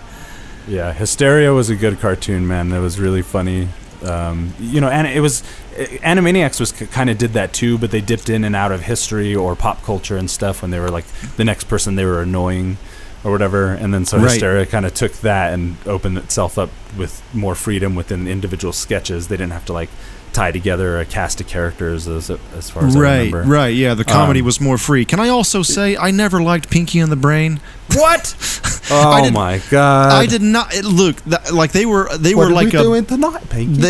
Yeah, Hysteria was a good cartoon, man. It was really funny. You know, and it was Animaniacs was kind of did that too, but they dipped in and out of history or pop culture and stuff when they were like the next person they were annoying or whatever, and then so Hysteria kind of took that and opened itself up with more freedom within individual sketches. They didn't have to like tie together a cast of characters as far as I remember. Right, yeah. The comedy was more free. Can I also say I never liked Pinky and the Brain? What? Oh my god! I did not look like they were like doing tonight, Pinky?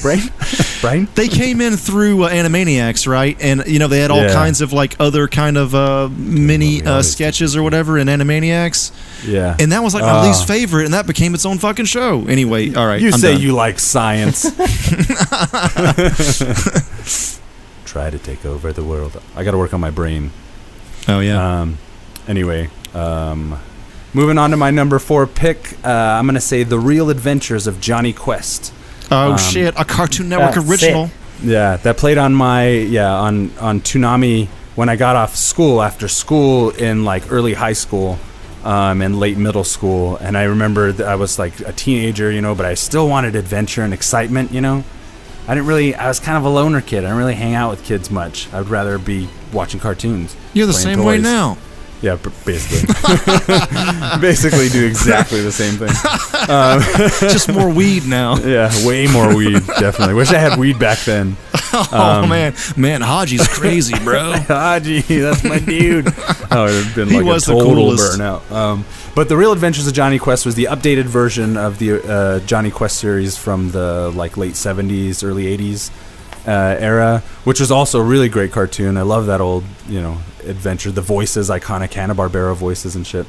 Brain. They came in through Animaniacs, right? And you know they had all kinds of like other kind of mini sketches or whatever in Animaniacs. Yeah, and that was like my least favorite, and that became its own fucking show. Anyway, all right. You I'm say done. you like science. Try to take over the world. I got to work on my brain. Oh yeah. Anyway, moving on to my number 4 pick. I'm gonna say The Real Adventures of Johnny Quest. Oh shit! A Cartoon Network original. Sick. Yeah, that played on my on Toonami when I got off school after school in like early high school. And late middle school, and I remember that I was like a teenager, you know, but I still wanted adventure and excitement, you know. I was kind of a loner kid. I didn't really hang out with kids much. I'd rather be watching cartoons. You're the playing same way toys. now. Yeah, basically. Basically do exactly the same thing. Just more weed now. Yeah, way more weed, definitely. Wish I had weed back then. Oh man, Haji's crazy, bro. Haji, that's my dude. Oh, it would have been He like was a the total coolest. burnout. But The Real Adventures of Johnny Quest was the updated version of the Johnny Quest series from the like late 70s, early 80s era, which was also a really great cartoon. I love that old, you know, adventure, the voices, iconic Hanna-Barbera voices and shit.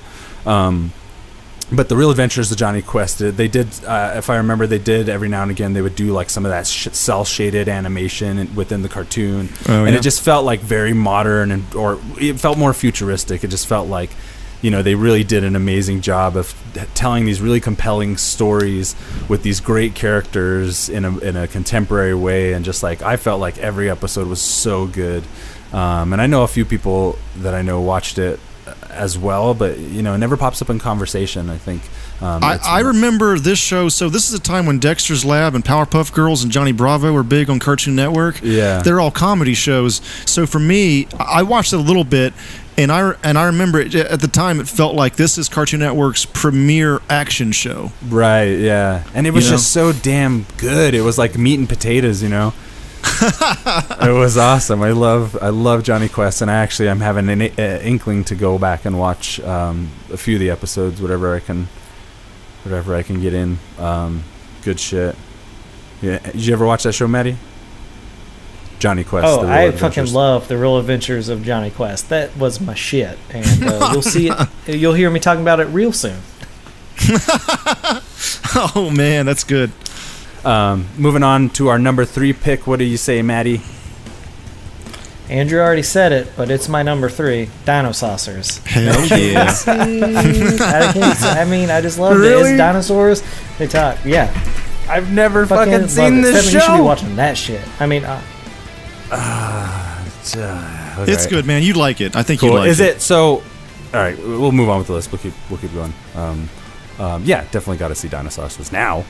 But The Real Adventures of Johnny Quest, they did, if I remember, they did every now and again, they would do like some of that cel-shaded animation within the cartoon. And it just felt like very modern, or it felt more futuristic. It just felt like, you know, they really did an amazing job of telling these really compelling stories with these great characters in a contemporary way. And just like, I felt like every episode was so good. And I know a few people that I know watched it as well, but it never pops up in conversation. I think I remember this show. So this is a time when Dexter's Lab and Powerpuff Girls and Johnny Bravo were big on Cartoon Network. Yeah, they're all comedy shows. So for me, I watched it a little bit, and I remember at the time it felt like this is Cartoon Network's premiere action show. Right. Yeah, and it was just so damn good. It was like meat and potatoes. It was awesome. I love Johnny Quest, and I'm having an inkling to go back and watch a few of the episodes, whatever I can get in. Good shit. Yeah, did you ever watch that show, Maddie? Johnny Quest. Oh, I fucking love The Real Adventures of Johnny Quest. That was my shit, and you'll see it. You'll hear me talking about it real soon. Oh man, that's good. Moving on to our number 3 pick. What do you say, Maddie? Andrew already said it, but it's my number 3. Dino Saucers. Hell yeah! I just love it. It's dinosaurs. They talk. Yeah. I've never fucking seen this show. You should be watching that shit. Okay. It's good, man. You'd like it. I think cool. you'd like it. Is it so? All right, we'll move on with the list. We'll keep going. Yeah, definitely got to see Dino Saucers now.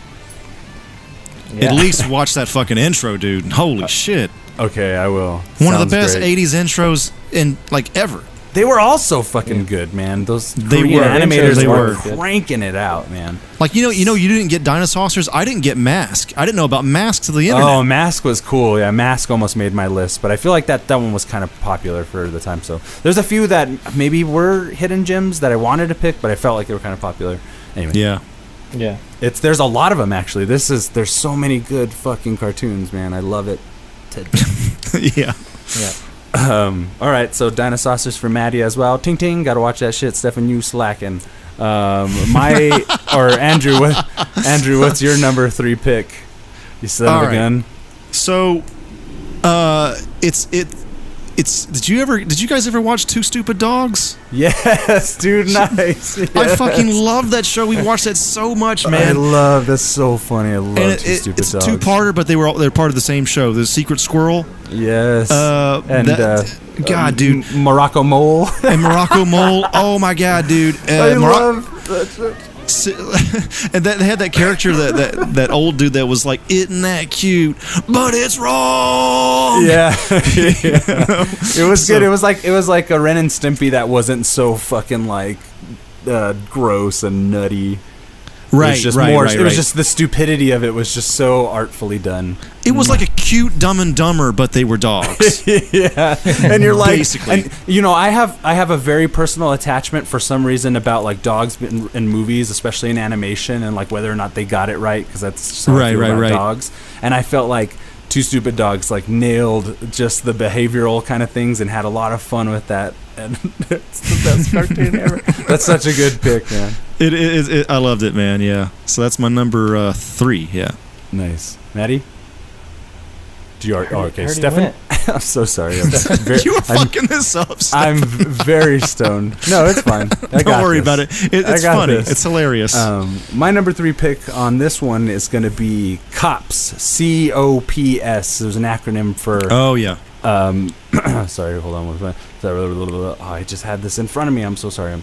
Yeah. At least watch that fucking intro, dude. Holy shit. Okay, I will. One of the best 80s intros in ever. They were also fucking good, man. Those They Korean were. animators They were were. cranking it out, man. You didn't get Dino Saucers. I didn't get Mask. I didn't know about Mask to the internet. Oh, Mask was cool. Yeah, Mask almost made my list, but I feel like that one was kind of popular for the time. So there's a few that maybe were hidden gems that I wanted to pick, but I felt like they were kind of popular. Anyway. Yeah. There's a lot of them actually. There's so many good fucking cartoons, man. I love it. Yeah. All right, so Dino Saucers for Maddie as well. Ting ting, gotta watch that shit. Stefan, you slacking. Andrew, what's your number 3 pick? You still have a gun? So, did you guys ever watch Two Stupid Dogs? Yes, dude, nice. Yes. I fucking love that show. We watched that so much, man. That's so funny. I love Two Stupid Dogs. It's a 2-parter, but they're part of the same show. The Secret Squirrel. Yes. God, dude. Morocco Mole. And Morocco Mole. Oh my God, dude. I love that shit. And they had that character that old dude that was like, isn't that cute, but it's wrong. Yeah. It was good. It was like a Ren and Stimpy that wasn't so fucking gross and nutty. Right, it was just the stupidity of it was just so artfully done. It was like a cute Dumb and Dumber, but they were dogs. Yeah, and you're like, basically. And I have a very personal attachment for some reason about dogs in movies, especially in animation, and whether or not they got it right, because that's how I feel about dogs. And I felt like Two Stupid Dogs nailed just the behavioral kind of things and had a lot of fun with that. And it's the best cartoon ever. That's such a good pick, man. It is. I loved it, man. Yeah. So that's my number 3. Yeah. Nice, Maddie. Okay, Stefan. I'm so sorry. You were fucking this up, Stefan. I'm very stoned. No, it's fine. Don't worry about it. It's funny. It's hilarious. My number 3 pick on this one is going to be COPS. COPS. There's an acronym for. Oh yeah. Sorry, hold on. I just had this in front of me. I'm so sorry.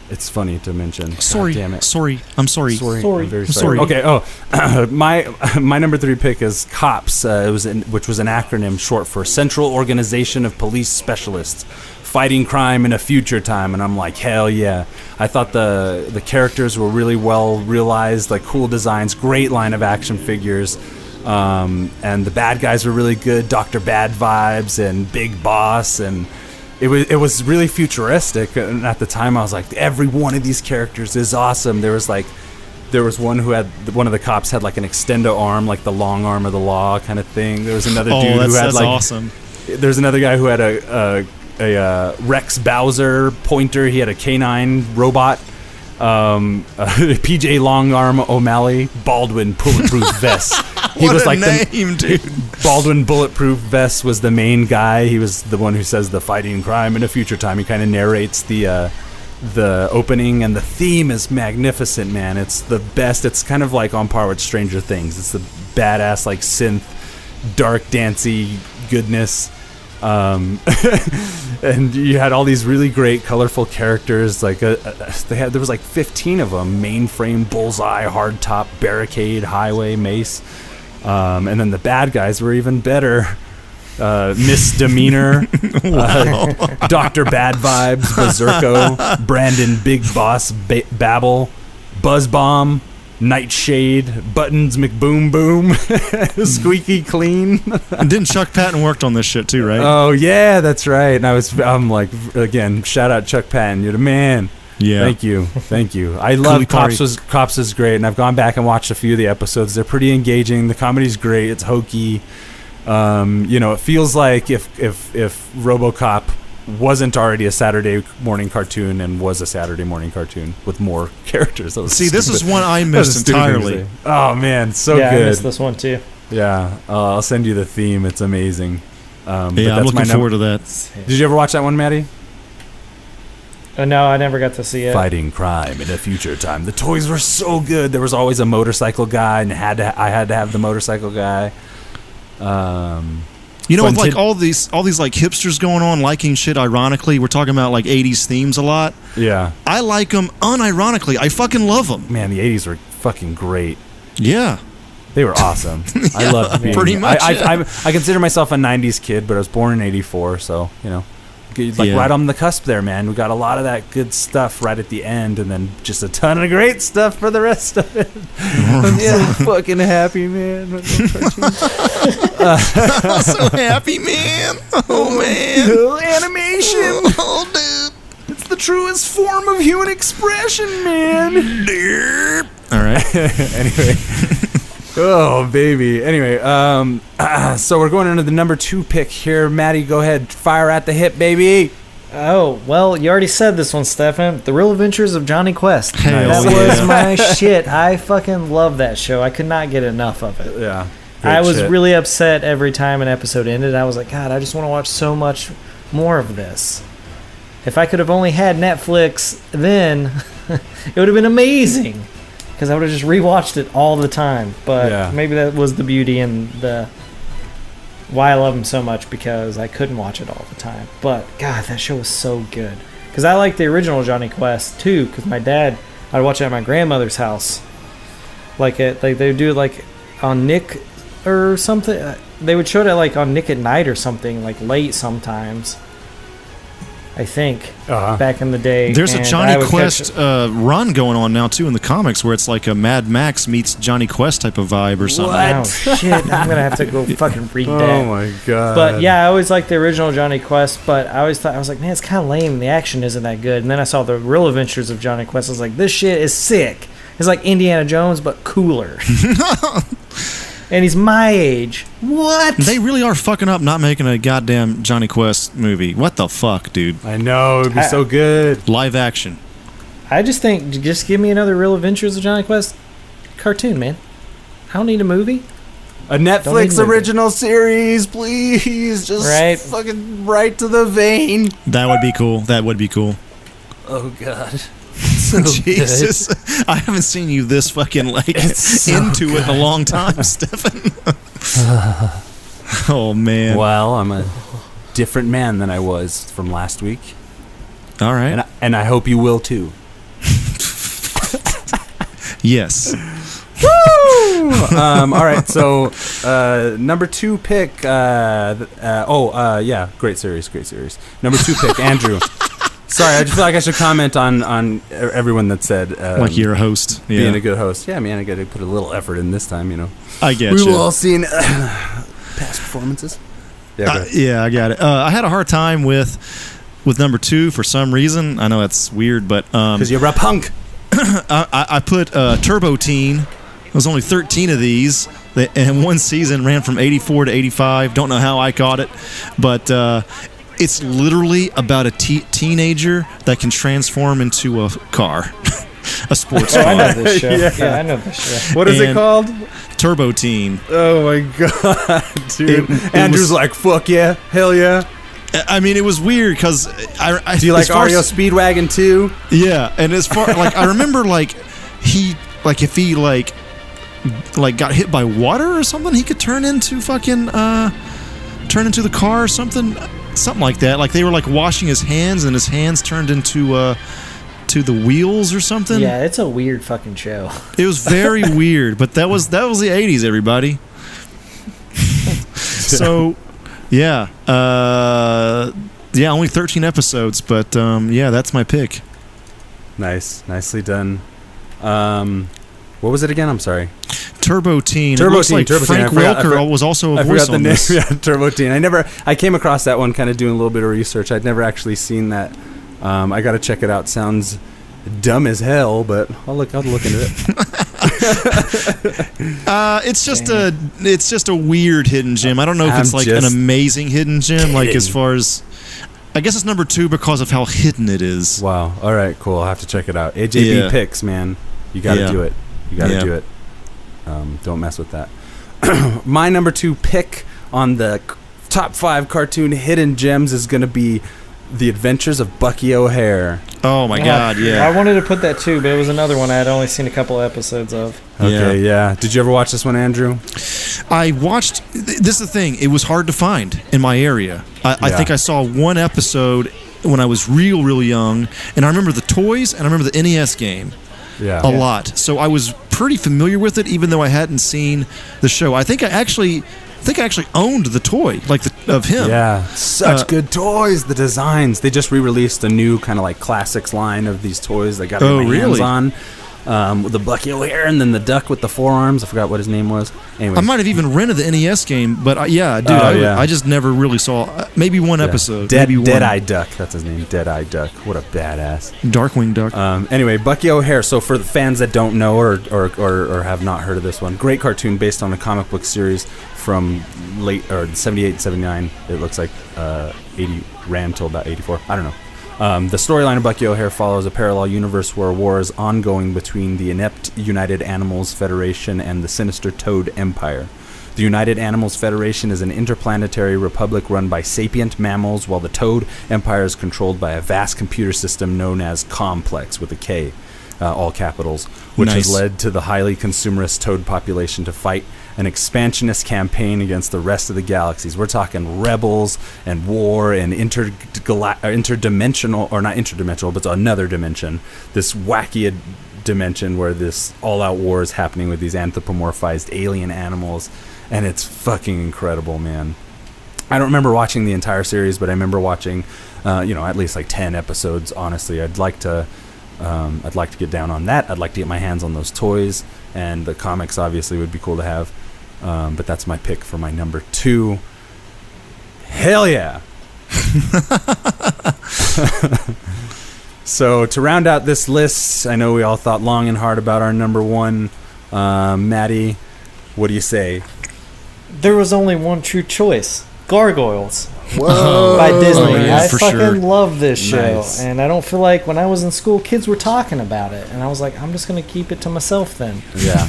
It's funny to mention. Sorry. God damn it. Sorry. I'm sorry. I'm very sorry. Okay. My number 3 pick is COPS. Which was an acronym short for Central Organization of Police Specialists, fighting crime in a future time. And I'm like, hell yeah! I thought the characters were really well realized, cool designs, great line of action figures. And the bad guys were really good, Dr. Bad vibes and Big Boss, and it was really futuristic. And at the time, I was like, every one of these characters is awesome. There was one of the cops had an extendo arm, the long arm of the law kind of thing. There was another dude who had awesome. There's another guy who had a Rex Bowser pointer. He had a canine robot. PJ Longarm O'Malley, Baldwin Bulletproof Vest. He was dude. Baldwin Bulletproof Vest was the main guy. He was the one who says the fighting crime in a future time. He kind of narrates the opening, and the theme is magnificent, man. It's the best. It's kind of on par with Stranger Things. It's the badass synth, dark dancey goodness. And you had all these really great, colorful characters. Like there was like 15 of them: Mainframe, Bullseye, Hardtop, Barricade, Highway, Mace. And then the bad guys were even better. Misdemeanor, Dr. Bad Vibes, Berserko, Brandon Big Boss Babble, Buzz Bomb, Nightshade, Buttons McBoom Boom, Squeaky Clean. And didn't Chuck Patton worked on this shit too, right? Oh yeah, that's right. And I'm like, again, shout out Chuck Patton, you're the man. Yeah. Thank you. I love Cops. Cops is great, and I've gone back and watched a few of the episodes. They're pretty engaging. The comedy's great. It's hokey. It feels like if RoboCop wasn't already a Saturday morning cartoon and was a Saturday morning cartoon with more characters. See, this is one I missed entirely. Oh man, so good. I missed this one too. Yeah, I'll send you the theme. It's amazing. I'm looking forward to that. Did you ever watch that one, Maddie? No, I never got to see it. Fighting crime in a future time. The toys were so good. There was always a motorcycle guy, and I had to have the motorcycle guy. With like all these like hipsters going on liking shit ironically, we're talking about like 80s themes a lot. Yeah, I like them unironically. I fucking love them. Man, the 80s were fucking great. Yeah, they were awesome. Yeah, I loved being, pretty much. I consider myself a 90s kid, but I was born in 84, so right on the cusp there, man. We got a lot of that good stuff right at the end, and then just a ton of great stuff for the rest of it. I'm so fucking happy, man. I'm so happy, man. Oh, man. Animation. Oh, dude. It's the truest form of human expression, man. All right. Anyway. Oh, baby. Anyway, so we're going into the number 2 pick here. Maddie, go ahead. Fire at the hip, baby. Oh, well, you already said this one, Stefan. The Real Adventures of Johnny Quest. Hell that yeah. was my shit. I fucking love that show. I could not get enough of it. Yeah. I was really upset every time an episode ended. I was like, God, I just want to watch so much more of this. If I could have only had Netflix then, it would have been amazing. Because I would have just rewatched it all the time. But maybe that was the beauty and the why I love him so much, because I couldn't watch it all the time. But God, that show was so good. Because I like the original Johnny Quest too. Because my dad, I'd watch it at my grandmother's house. Like they would do it like on Nick or something. They would show it like on Nick at Night or something, like late sometimes. I think back in the day. There's a Johnny Quest run going on now too in the comics, where it's like a Mad Max meets Johnny Quest type of vibe or something. Oh shit! I'm gonna have to go fucking read that. Oh my god! But yeah, I always liked the original Johnny Quest, but I always thought, I was like, man, it's kind of lame. The action isn't that good. And then I saw the Real Adventures of Johnny Quest. I was like, this shit is sick. It's like Indiana Jones but cooler. And he's my age. What? They really are fucking up not making a goddamn Johnny Quest movie. What the fuck, dude? I know, it'd be so good. Live action. I just think, just give me another Real Adventures of Johnny Quest cartoon, man. I don't need a movie. A Netflix original series, please. Just fucking right to the vein. That would be cool. That would be cool. Oh, God. So Jesus, good. I haven't seen you this fucking like into it in a long time, Stefan. Oh man. Well, I'm a different man than I was from last week. All right, and I hope you will too. Yes. Woo! All right, so number 2 pick. Yeah, great series. Number 2 pick, Andrew. Sorry, I just feel like I should comment on everyone that said like you're a host, being a good host. Yeah, man, I got to put a little effort in this time, you know. I get we you. We've all seen past performances. Yeah, I got it. I had a hard time with number 2 for some reason. I know that's weird, but because you're a punk. I put Turbo Teen. There was only 13 of these, and one season ran from 84 to 85. Don't know how I caught it, but it's literally about a teenager that can transform into a car, a sports car. I know this show. Yeah, I know this show. What is it called? Turbo Teen. Oh my god, dude! Andrew's like, "Fuck yeah, hell yeah." I mean, it was weird because do you like REO Speedwagon too? Yeah, and as far like I remember, like if he got hit by water or something, he could turn into fucking turn into the car or something like that. Like they were like washing his hands, and his hands turned into to the wheels or something. Yeah, it's a weird fucking show. It was very weird, but that was the 80s, everybody. So, yeah, only 13 episodes, but yeah, that's my pick. Nicely done. What was it again? I'm sorry. Turbo Teen. Turbo It looks Teen. like Turbo Frank Teen. Welker was also a voice on this. Yeah, Turbo Teen. I came across that one kind of doing a little bit of research. I'd never actually seen that. I got to check it out. Sounds dumb as hell, but I'll look into it. It's just a weird hidden gem. I don't know if it's like an amazing hidden gem, like as far as, I guess it's number 2 because of how hidden it is. Wow. All right, cool. I'll have to check it out. AJB picks, man. You got to do it. You got to do it. Don't mess with that. My number 2 pick on the top 5 cartoon hidden gems is going to be The Adventures of Bucky O'Hare. Oh my God, yeah. I wanted to put that too, but it was another one I had only seen a couple episodes of. Okay, yeah. Did you ever watch this one, Andrew? I watched. This is the thing. It was hard to find in my area. I think I saw one episode when I was real young, and I remember the toys and I remember the NES game. A lot. So I was pretty familiar with it, even though I hadn't seen the show. I think I actually owned the toy, like of him. Yeah, such good toys. The designs. They just re-released a new kind of like classics line of these toys. They got their hands on. With the Bucky O'Hare and then the duck with the forearms. I forgot what his name was. Anyway, I might have even rented the NES game, but I just never really saw maybe one episode. Dead-Eye Duck. That's his name. Dead-Eye Duck. What a badass. Darkwing Duck. Anyway, Bucky O'Hare. So for the fans that don't know or have not heard of this one, great cartoon based on a comic book series from late or 78, 79. It looks like 80 ran till about 84. I don't know. The storyline of Bucky O'Hare follows a parallel universe where war is ongoing between the inept United Animals Federation and the sinister Toad Empire. The United Animals Federation is an interplanetary republic run by sapient mammals, while the Toad Empire is controlled by a vast computer system known as Complex, with a K, all capitals, which has led to the highly consumerist toad population to fight an expansionist campaign against the rest of the galaxies. We're talking rebels and war and interdimensional, or not interdimensional, but it's another dimension. This wacky dimension where this all-out war is happening with these anthropomorphized alien animals, and it's fucking incredible, man. I don't remember watching the entire series, but I remember watching, at least like 10 episodes. Honestly, I'd like to get down on that. I'd like to get my hands on those toys, and the comics obviously would be cool to have. But that's my pick for my number 2. Hell yeah! So to round out this list, I know we all thought long and hard about our number 1. Maddie, what do you say? There was only one true choice: Gargoyles. Whoa. By Disney. I for fucking sure. love this show. Nice. And I don't feel like when I was in school, kids were talking about it. And I was like, I'm just going to keep it to myself then. Yeah.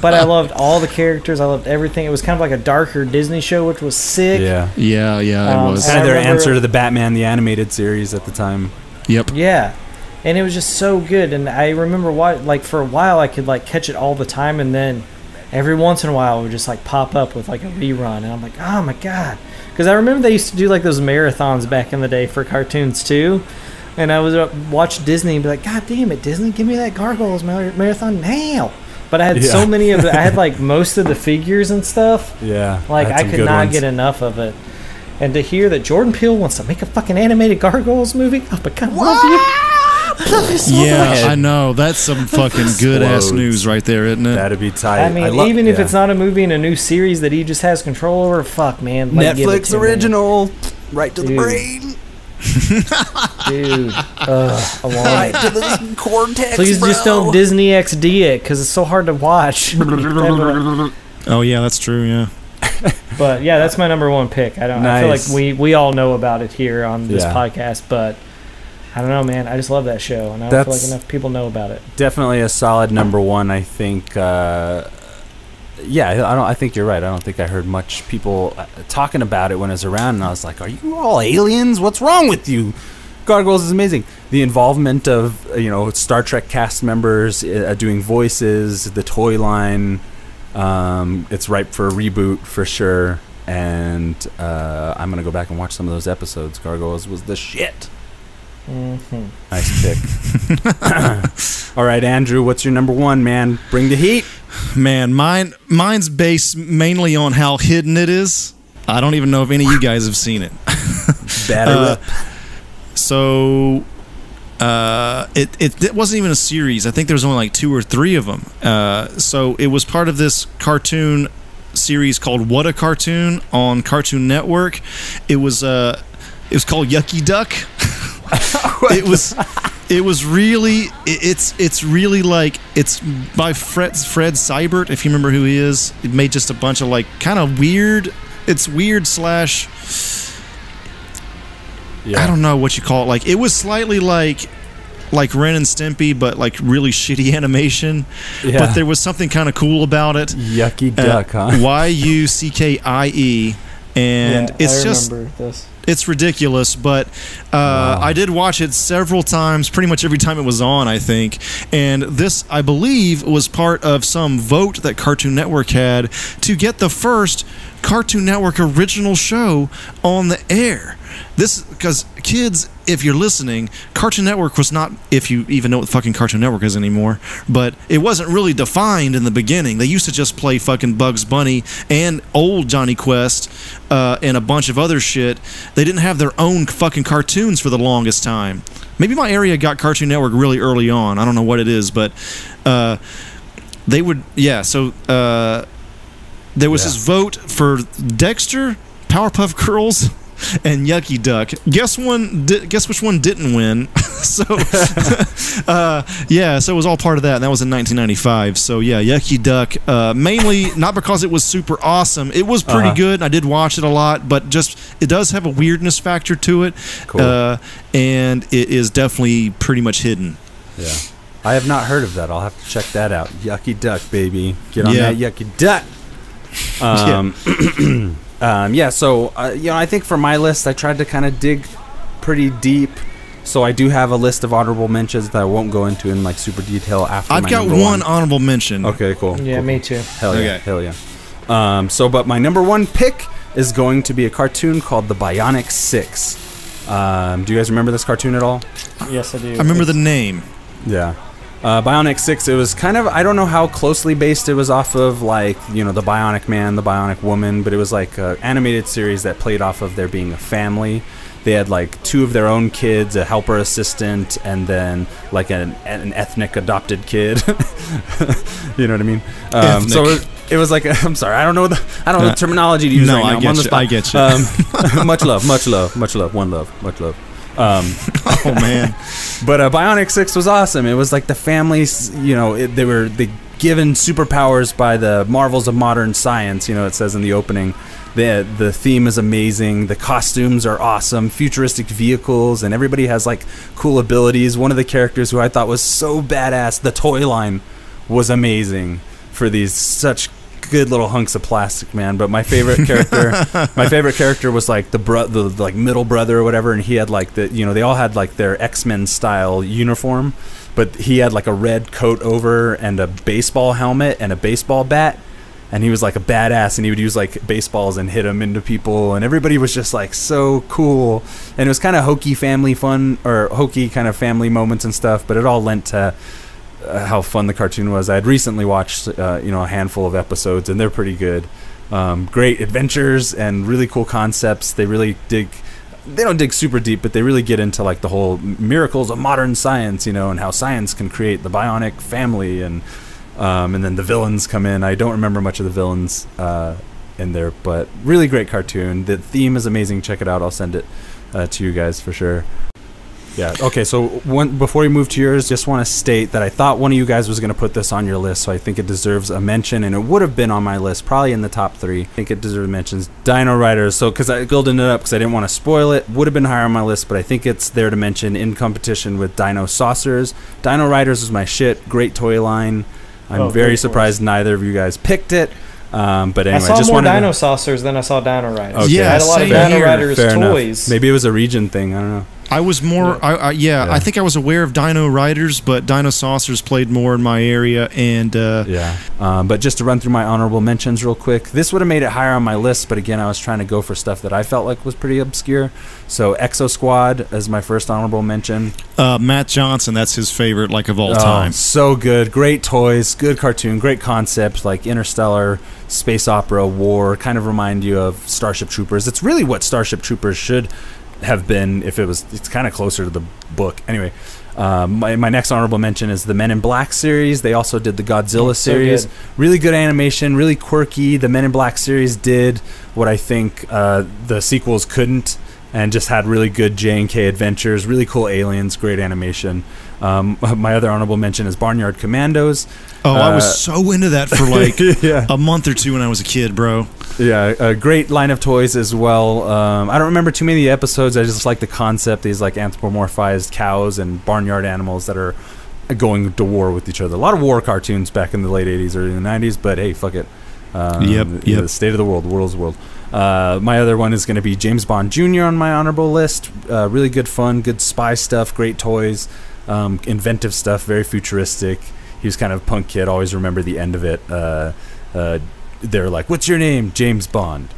But I loved all the characters. I loved everything. It was kind of like a darker Disney show, which was sick. Yeah. Yeah, it was. Kind of their answer to the Batman the Animated Series at the time. Yep. Yeah. And it was just so good. And I remember for a while I could like catch it all the time, and then every once in a while it would just like pop up with like a rerun, and I'm like, oh my God. Because I remember they used to do like those marathons back in the day for cartoons too, and I would watch Disney and be like, God damn it, Disney, give me that Gargoyles marathon now. But I had so many of I had like most of the figures and stuff. Yeah. Like I could not get enough of it. And to hear that Jordan Peele wants to make a fucking animated Gargoyles movie, oh my God, I love you. I know. That's some fucking good ass news right there, isn't it? That'd be tight. I mean, even if it's not a movie and a new series that he just has control over, fuck, man. Like, Netflix original, right to the brain. Dude, I want right to the cortex. Please just don't Disney XD it, because it's so hard to watch. Oh yeah, that's true. Yeah. But yeah, that's my number 1 pick. I feel like we all know about it here on this podcast, but I don't know, man. I just love that show, and I don't feel like enough people know about it. Definitely a solid number 1. I think. I think you're right. I don't think I heard much people talking about it when it was around, and I was like, "Are you all aliens? What's wrong with you?" Gargoyles is amazing. The involvement of Star Trek cast members doing voices, the toy line. It's ripe for a reboot for sure. and I'm gonna go back and watch some of those episodes. Gargoyles was the shit. Nice pick. All right, Andrew, what's your number one, man? Bring the heat. Man, mine's based mainly on how hidden it is. I don't even know if any of you guys have seen it. So it wasn't even a series. I think there was only like 2 or 3 of them. So it was part of this cartoon series called What a Cartoon on Cartoon Network. It was called Yucky Duck. It was really it's really like, it's by Fred Seibert, if you remember who he is. It made just a bunch of like kind of weird. It's weird slash. Yeah. I don't know what you call it. Like, it was slightly like Ren and Stimpy, but like really shitty animation. Yeah. But there was something kind of cool about it. Yucky Duck, huh? Yuckie, and it's just this. It's ridiculous, but I did watch it several times, pretty much every time it was on, I think. And this, I believe, was part of some vote that Cartoon Network had to get the first Cartoon Network original show on the air. This, because kids, if you're listening, Cartoon Network was not, if you even know what fucking Cartoon Network is anymore, but it wasn't really defined in the beginning. They used to just play fucking Bugs Bunny and old Johnny Quest and a bunch of other shit. They didn't have their own fucking cartoons for the longest time. Maybe my area got Cartoon Network really early on. I don't know what it is, but they would, so there was this vote for Dexter, Powerpuff Girls, and Yucky Duck. Guess which one didn't win? So so it was all part of that, and that was in 1995. So yeah, Yucky Duck, mainly not because it was super awesome. It was pretty good, and I did watch it a lot, but just it does have a weirdness factor to it. Cool. And it is definitely pretty much hidden. Yeah, I have not heard of that. I'll have to check that out. Yucky Duck, baby, get on that Yucky Duck. So I think for my list, I tried to kind of dig pretty deep. So I do have a list of honorable mentions that I won't go into in like super detail after. I've got one honorable mention. Okay, cool. Yeah, cool. Me too. Hell yeah. But my number one pick is going to be a cartoon called The Bionic Six. Do you guys remember this cartoon at all? Yes, I do. I remember the name. Yeah. Bionic Six, it was kind of, I don't know how closely based it was off of, like, the Bionic Man, the Bionic Woman, but it was like an animated series that played off of there being a family. They had like 2 of their own kids, a helper assistant, and then like an ethnic adopted kid. You know what I mean? So it was like, I'm sorry, I don't know the terminology to use right now. I get you. Much love, one love, much love. Oh man. But Bionic Six was awesome. It was like the families, they were given superpowers by the marvels of modern science. It says in the opening. The theme is amazing. The costumes are awesome. Futuristic vehicles, and everybody has like cool abilities. One of the characters who I thought was so badass, the toy line, was amazing for these such good little hunks of plastic, man. But my favorite character was like the like middle brother or whatever, and he had like they all had like their X-Men style uniform, but he had like a red coat over and a baseball helmet and a baseball bat, and he was like a badass, and he would use like baseballs and hit them into people, and everybody was just like so cool, and it was kind of hokey family fun, or hokey kind of family moments and stuff, but it all lent to how fun the cartoon was. I had recently watched a handful of episodes, and they're pretty good. Great adventures and really cool concepts. They don't dig super deep, but they really get into like the whole miracles of modern science, and how science can create the bionic family, and then the villains come in. I don't remember much of the villains in there, but really great cartoon. The theme is amazing. Check it out. I'll send it to you guys for sure. Yeah. Okay. So before we move to yours, just want to state that I thought one of you guys was going to put this on your list, so I think it deserves a mention, and it would have been on my list, probably in the top 3. I think it deserves mentions. Dino Riders. So because I building it up because I didn't want to spoil it, would have been higher on my list, but I think it's there to mention in competition with Dino Saucers. Dino Riders was my shit. Great toy line. I'm very surprised neither of you guys picked it. But anyway, I saw more Dino Saucers than I saw Dino Riders. Okay. I had a lot of Dino Riders Fair toys. Enough. Maybe it was a region thing. I don't know. I was more, I think I was aware of Dino Riders, but Dino Saucers played more in my area, and but just to run through my honorable mentions real quick, this would have made it higher on my list, but again, I was trying to go for stuff that I felt like was pretty obscure. So Exo Squad is my first honorable mention. Matt Johnson, that's his favorite, like, of all time. So good, great toys, good cartoon, great concept, like interstellar, space opera, war, kind of remind you of Starship Troopers. It's really what Starship Troopers should have been if it's kind of closer to the book. Anyway, my next honorable mention is the Men in Black series. They also did the Godzilla series. Good. Really good animation, really quirky. The Men in Black series did what I think the sequels couldn't, and just had really good J&K adventures, really cool aliens, great animation. My other honorable mention is Barnyard Commandos. I was so into that for like yeah. a month or two when I was a kid, bro. Yeah, a great line of toys as well. I don't remember too many episodes. I just like the concept. These like anthropomorphized cows and barnyard animals that are going to war with each other. A lot of war cartoons back in the late 80s, early 90s, but hey, fuck it. The state of the world, the world's world. My other one is going to be James Bond Jr. on my honorable list. Really good fun, good spy stuff, great toys, inventive stuff, very futuristic. He was kind of a punk kid. Always remember the end of it. They're like, "What's your name?" James Bond.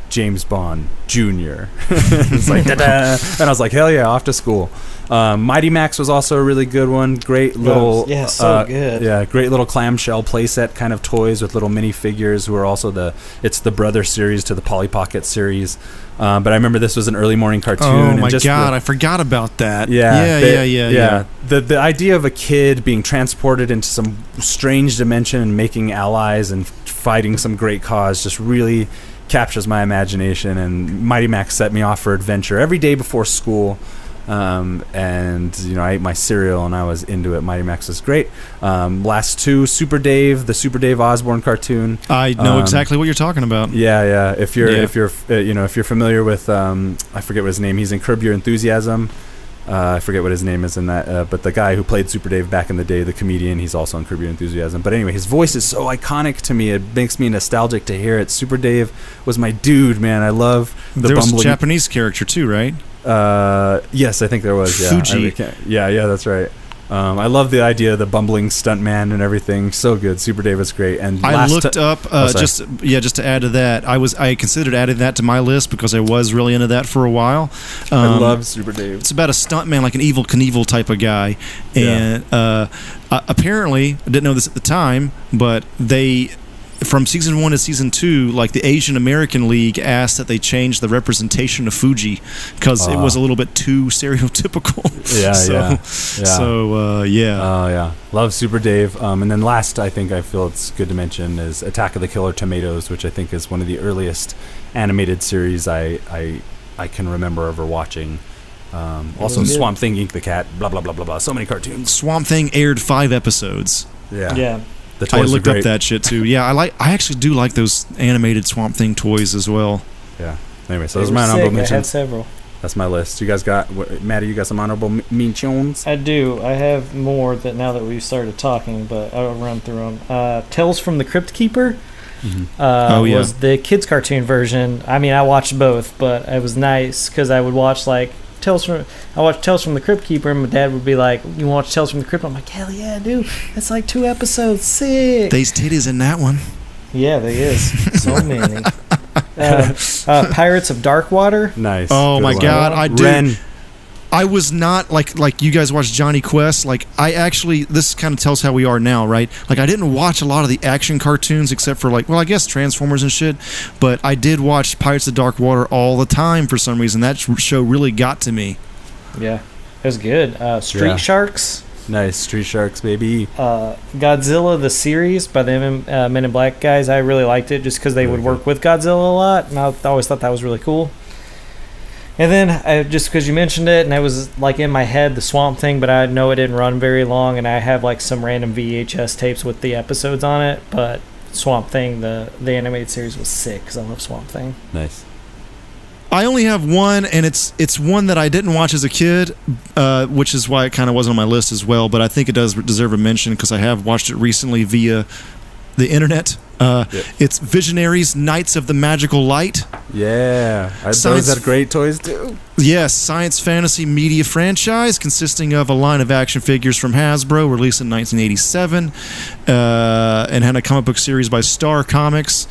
James Bond Jr. It's like, da-da. And I was like, hell yeah, off to school. Mighty Max was also a really good one. Great little, good. Yeah, great little clamshell playset kind of toys with little mini figures. Who are also it's the brother series to the Polly Pocket series. But I remember this was an early morning cartoon. Oh my god, I forgot about that. Yeah. The idea of a kid being transported into some strange dimension and making allies and fighting some great cause just really captures my imagination, and Mighty Max set me off for adventure every day before school. And you know, I ate my cereal and I was into it. Mighty Max was great. Last two, Super Dave, the Super Dave Osborne cartoon. I know exactly what you're talking about. Yeah. If you're familiar with I forget what his name. He's in Curb Your Enthusiasm. I forget what his name is in that, but the guy who played Super Dave back in the day, the comedian, he's also on Curb Your Enthusiasm. But anyway, his voice is so iconic to me; it makes me nostalgic to hear it. Super Dave was my dude, man. I love the there was bumbling. a Japanese character too, right? Yes, I think there was. Yeah, Fuji. Yeah, that's right. I love the idea of the bumbling stuntman and everything. So good. Super Dave was great. And I looked up just to add to that. I considered adding that to my list because I was really into that for a while. I love Super Dave. It's about a stuntman, like an Evel Knievel type of guy, and apparently I didn't know this at the time, but they. From season 1 to season 2, like the Asian American League asked that they change the representation of Fuji because it was a little bit too stereotypical. Yeah. Love Super Dave. And then last, I feel it's good to mention is Attack of the Killer Tomatoes, which I think is one of the earliest animated series I can remember ever watching. Also, Swamp Thing, Ink the Cat, blah blah blah blah blah. So many cartoons. Swamp Thing aired 5 episodes. Yeah. The toys I looked up that shit too. Yeah, I actually do like those animated Swamp Thing toys as well. Yeah. Anyway, so those are my honorable mentions. I had several. That's my list. You guys got Maddie? You got some honorable mentions? I do. I have more that now that we've started talking, but I'll run through them. Tales from the Crypt Keeper. Was the kids cartoon version. I mean, I watched both, but it was nice because I would watch I watched Tales from the Crypt Keeper, and my dad would be like, "You want to watch Tales from the Crypt?" I'm like, "Hell yeah, dude! That's like 2 episodes, sick." They's titties in that one. Yeah, they is so many. Pirates of Darkwater. Nice. Oh my god, I do. Ren. I was not like you guys watched Johnny Quest. Like I actually, this kind of tells how we are now, right? Like I didn't watch a lot of the action cartoons except for I guess Transformers and shit. But I did watch Pirates of Dark Water all the time for some reason. That show really got to me. Yeah, it was good. Street Sharks. Nice, Street Sharks, baby. Godzilla the series by the Men in Black guys. I really liked it just because they would work with Godzilla a lot, and I always thought that was really cool. And then, just because you mentioned it, and I was in my head, the Swamp Thing, but I know it didn't run very long, and I have some random VHS tapes with the episodes on it, but Swamp Thing, the animated series, was sick because I love Swamp Thing. Nice. I only have one, and it's one that I didn't watch as a kid, which is why it kind of wasn't on my list as well, but I think it does deserve a mention because I have watched it recently via the internet. It's Visionaries, Knights of the Magical Light. Yeah. Those are great toys, too. Yes, science fantasy media franchise consisting of a line of action figures from Hasbro, released in 1987, and had a comic book series by Star Comics.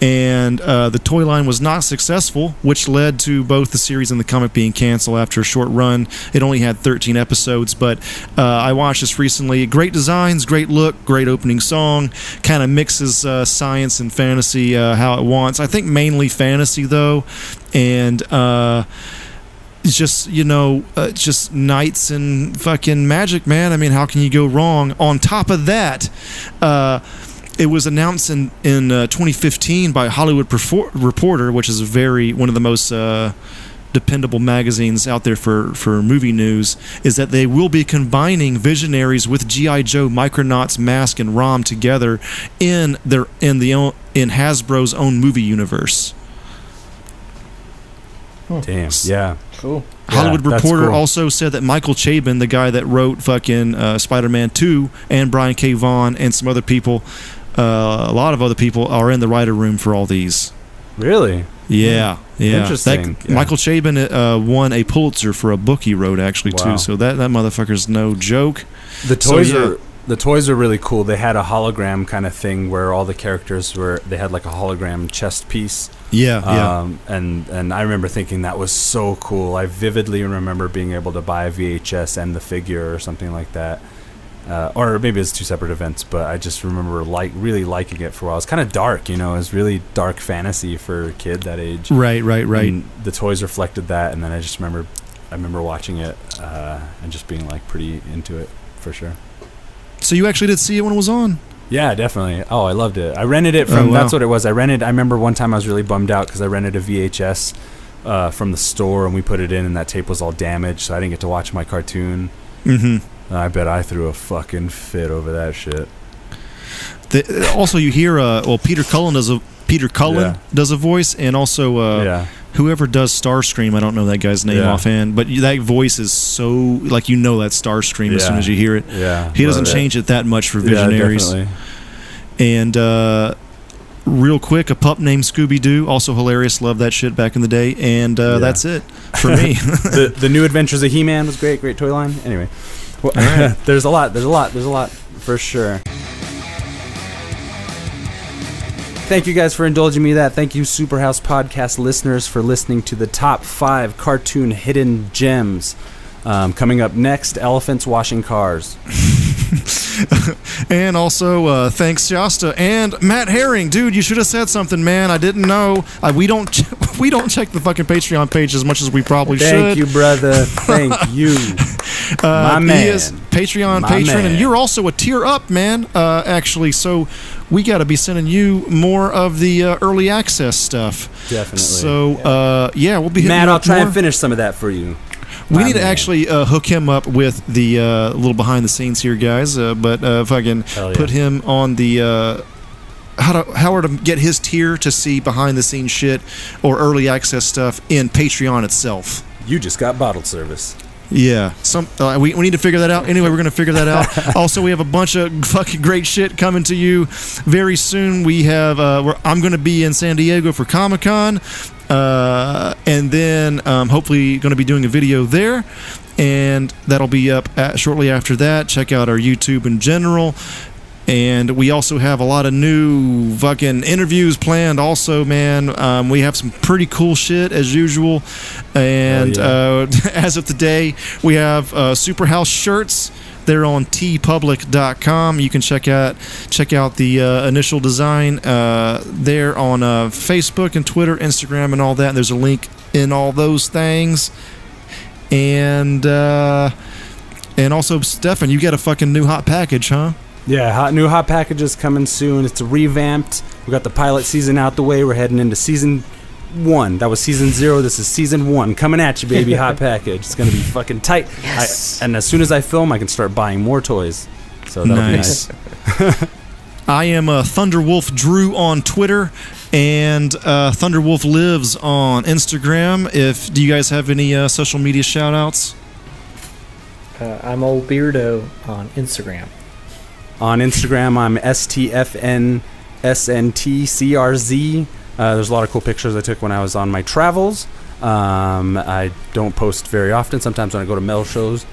And the toy line was not successful, which led to both the series and the comic being canceled after a short run. It only had 13 episodes, but I watched this recently. Great designs, great look, great opening song. Kind of mixes science and fantasy how it wants. I think mainly fantasy, though. And it's just, just knights and fucking magic, man. I mean, how can you go wrong? On top of that, it was announced in 2015 by Hollywood Reporter, which is one of the most dependable magazines out there for movie news, is that they will be combining Visionaries with G.I. Joe, Micronauts, Mask, and ROM together in Hasbro's own movie universe. Damn. Yeah. Cool. Hollywood Reporter also said that Michael Chabon, the guy that wrote fucking Spider-Man 2, and Brian K. Vaughan and some other people, a lot of other people, are in the writer room for all these. Really? Yeah. Interesting. Michael Chabon won a Pulitzer for a book he wrote, actually, too. So that motherfucker's no joke. The toys are really cool. They had a hologram kind of thing where all the characters they had like a hologram chest piece. Yeah. And I remember thinking that was so cool. I vividly remember being able to buy a VHS and the figure or something like that. Or maybe it's two separate events, but I just remember really liking it for a while. It's kind of dark, It was really dark fantasy for a kid that age. Right. And the toys reflected that, and then I just remember watching it and just being like pretty into it for sure. So you actually did see it when it was on? Yeah, definitely. Oh, I loved it. I rented it from. That's what it was. I remember one time I was really bummed out because I rented a VHS from the store, and we put it in, and that tape was all damaged, so I didn't get to watch my cartoon. Mm-hmm. I bet I threw a fucking fit over that shit. Also, you hear Peter Cullen does a voice, and also whoever does Starscream, I don't know that guy's name offhand, but that voice is so like that's Starscream as soon as you hear it. Yeah, he doesn't change it that much for Visionaries. Yeah, definitely. And real quick, a pup named Scooby-Doo, also hilarious. Loved that shit back in the day. And that's it for me. The New Adventures of He-Man was great toy line. Anyway. Well, right. There's a lot for sure. Thank you guys for indulging me that. Thank you, Superhouse Podcast listeners, for listening to the top 5 cartoon hidden gems. Coming up next, elephants washing cars. And also, thanks Shasta and Matt Herring, dude. You should have said something, man. I didn't know. We don't check the fucking Patreon page as much as we probably should. Thank you, brother. Thank you, my man. He is Patreon patron, and you're also a tier up, man. Actually, so we got to be sending you more of the early access stuff. Definitely. So we'll be hitting Matt. I'll try and finish some of that for you. We need to actually hook him up with the little behind the scenes here, guys. But if I can put him on the how to get his tier to see behind the scenes shit or early access stuff in Patreon itself. You just got bottled service. Yeah, we need to figure that out. Anyway, we're going to figure that out. Also, we have a bunch of fucking great shit coming to you very soon. We have I'm going to be in San Diego for Comic-Con, and then hopefully going to be doing a video there, and that'll be up shortly after that. Check out our YouTube in general. And we also have a lot of new fucking interviews planned also, man. We have some pretty cool shit as usual. And as of today, we have Superhouse shirts. They're on tpublic.com. You can check out the initial design there on Facebook and Twitter, Instagram, and all that. And there's a link in all those things. And also, Stefan, you got a fucking new hot package, huh? Yeah, new hot packages coming soon. It's revamped. We got the pilot season out the way. We're heading into season 1. That was season 0. This is season 1. Coming at you, baby. Hot package. It's gonna be fucking tight. Yes. And as soon as I film, I can start buying more toys. So that'll be nice. I am Thunderwolf Drew on Twitter, and Thunderwolf Lives on Instagram. Do you guys have any social media shout outs? I'm Old Beardo on Instagram. On Instagram, I'm STFNSNTCRZ. There's a lot of cool pictures I took when I was on my travels. I don't post very often. Sometimes when I go to metal shows,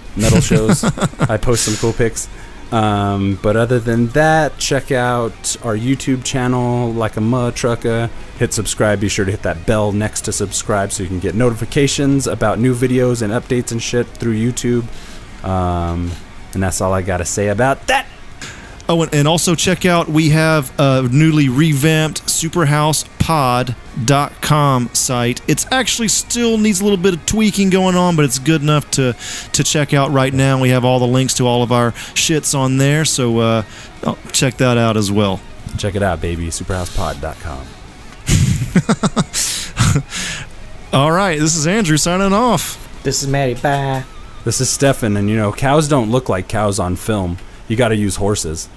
I post some cool pics. But other than that, check out our YouTube channel, Like a Mud Trucka. Hit subscribe. Be sure to hit that bell next to subscribe so you can get notifications about new videos and updates and shit through YouTube. And that's all I got to say about that. Oh, and also check out, we have a newly revamped SuperHousePod.com site. It's actually still needs a little bit of tweaking going on, but it's good enough to check out right now. We have all the links to all of our shits on there, so check that out as well. Check it out, baby. SuperHousePod.com. All right, this is Andrew signing off. This is Maddie. Bye. This is Stefan, and cows don't look like cows on film. You got to use horses.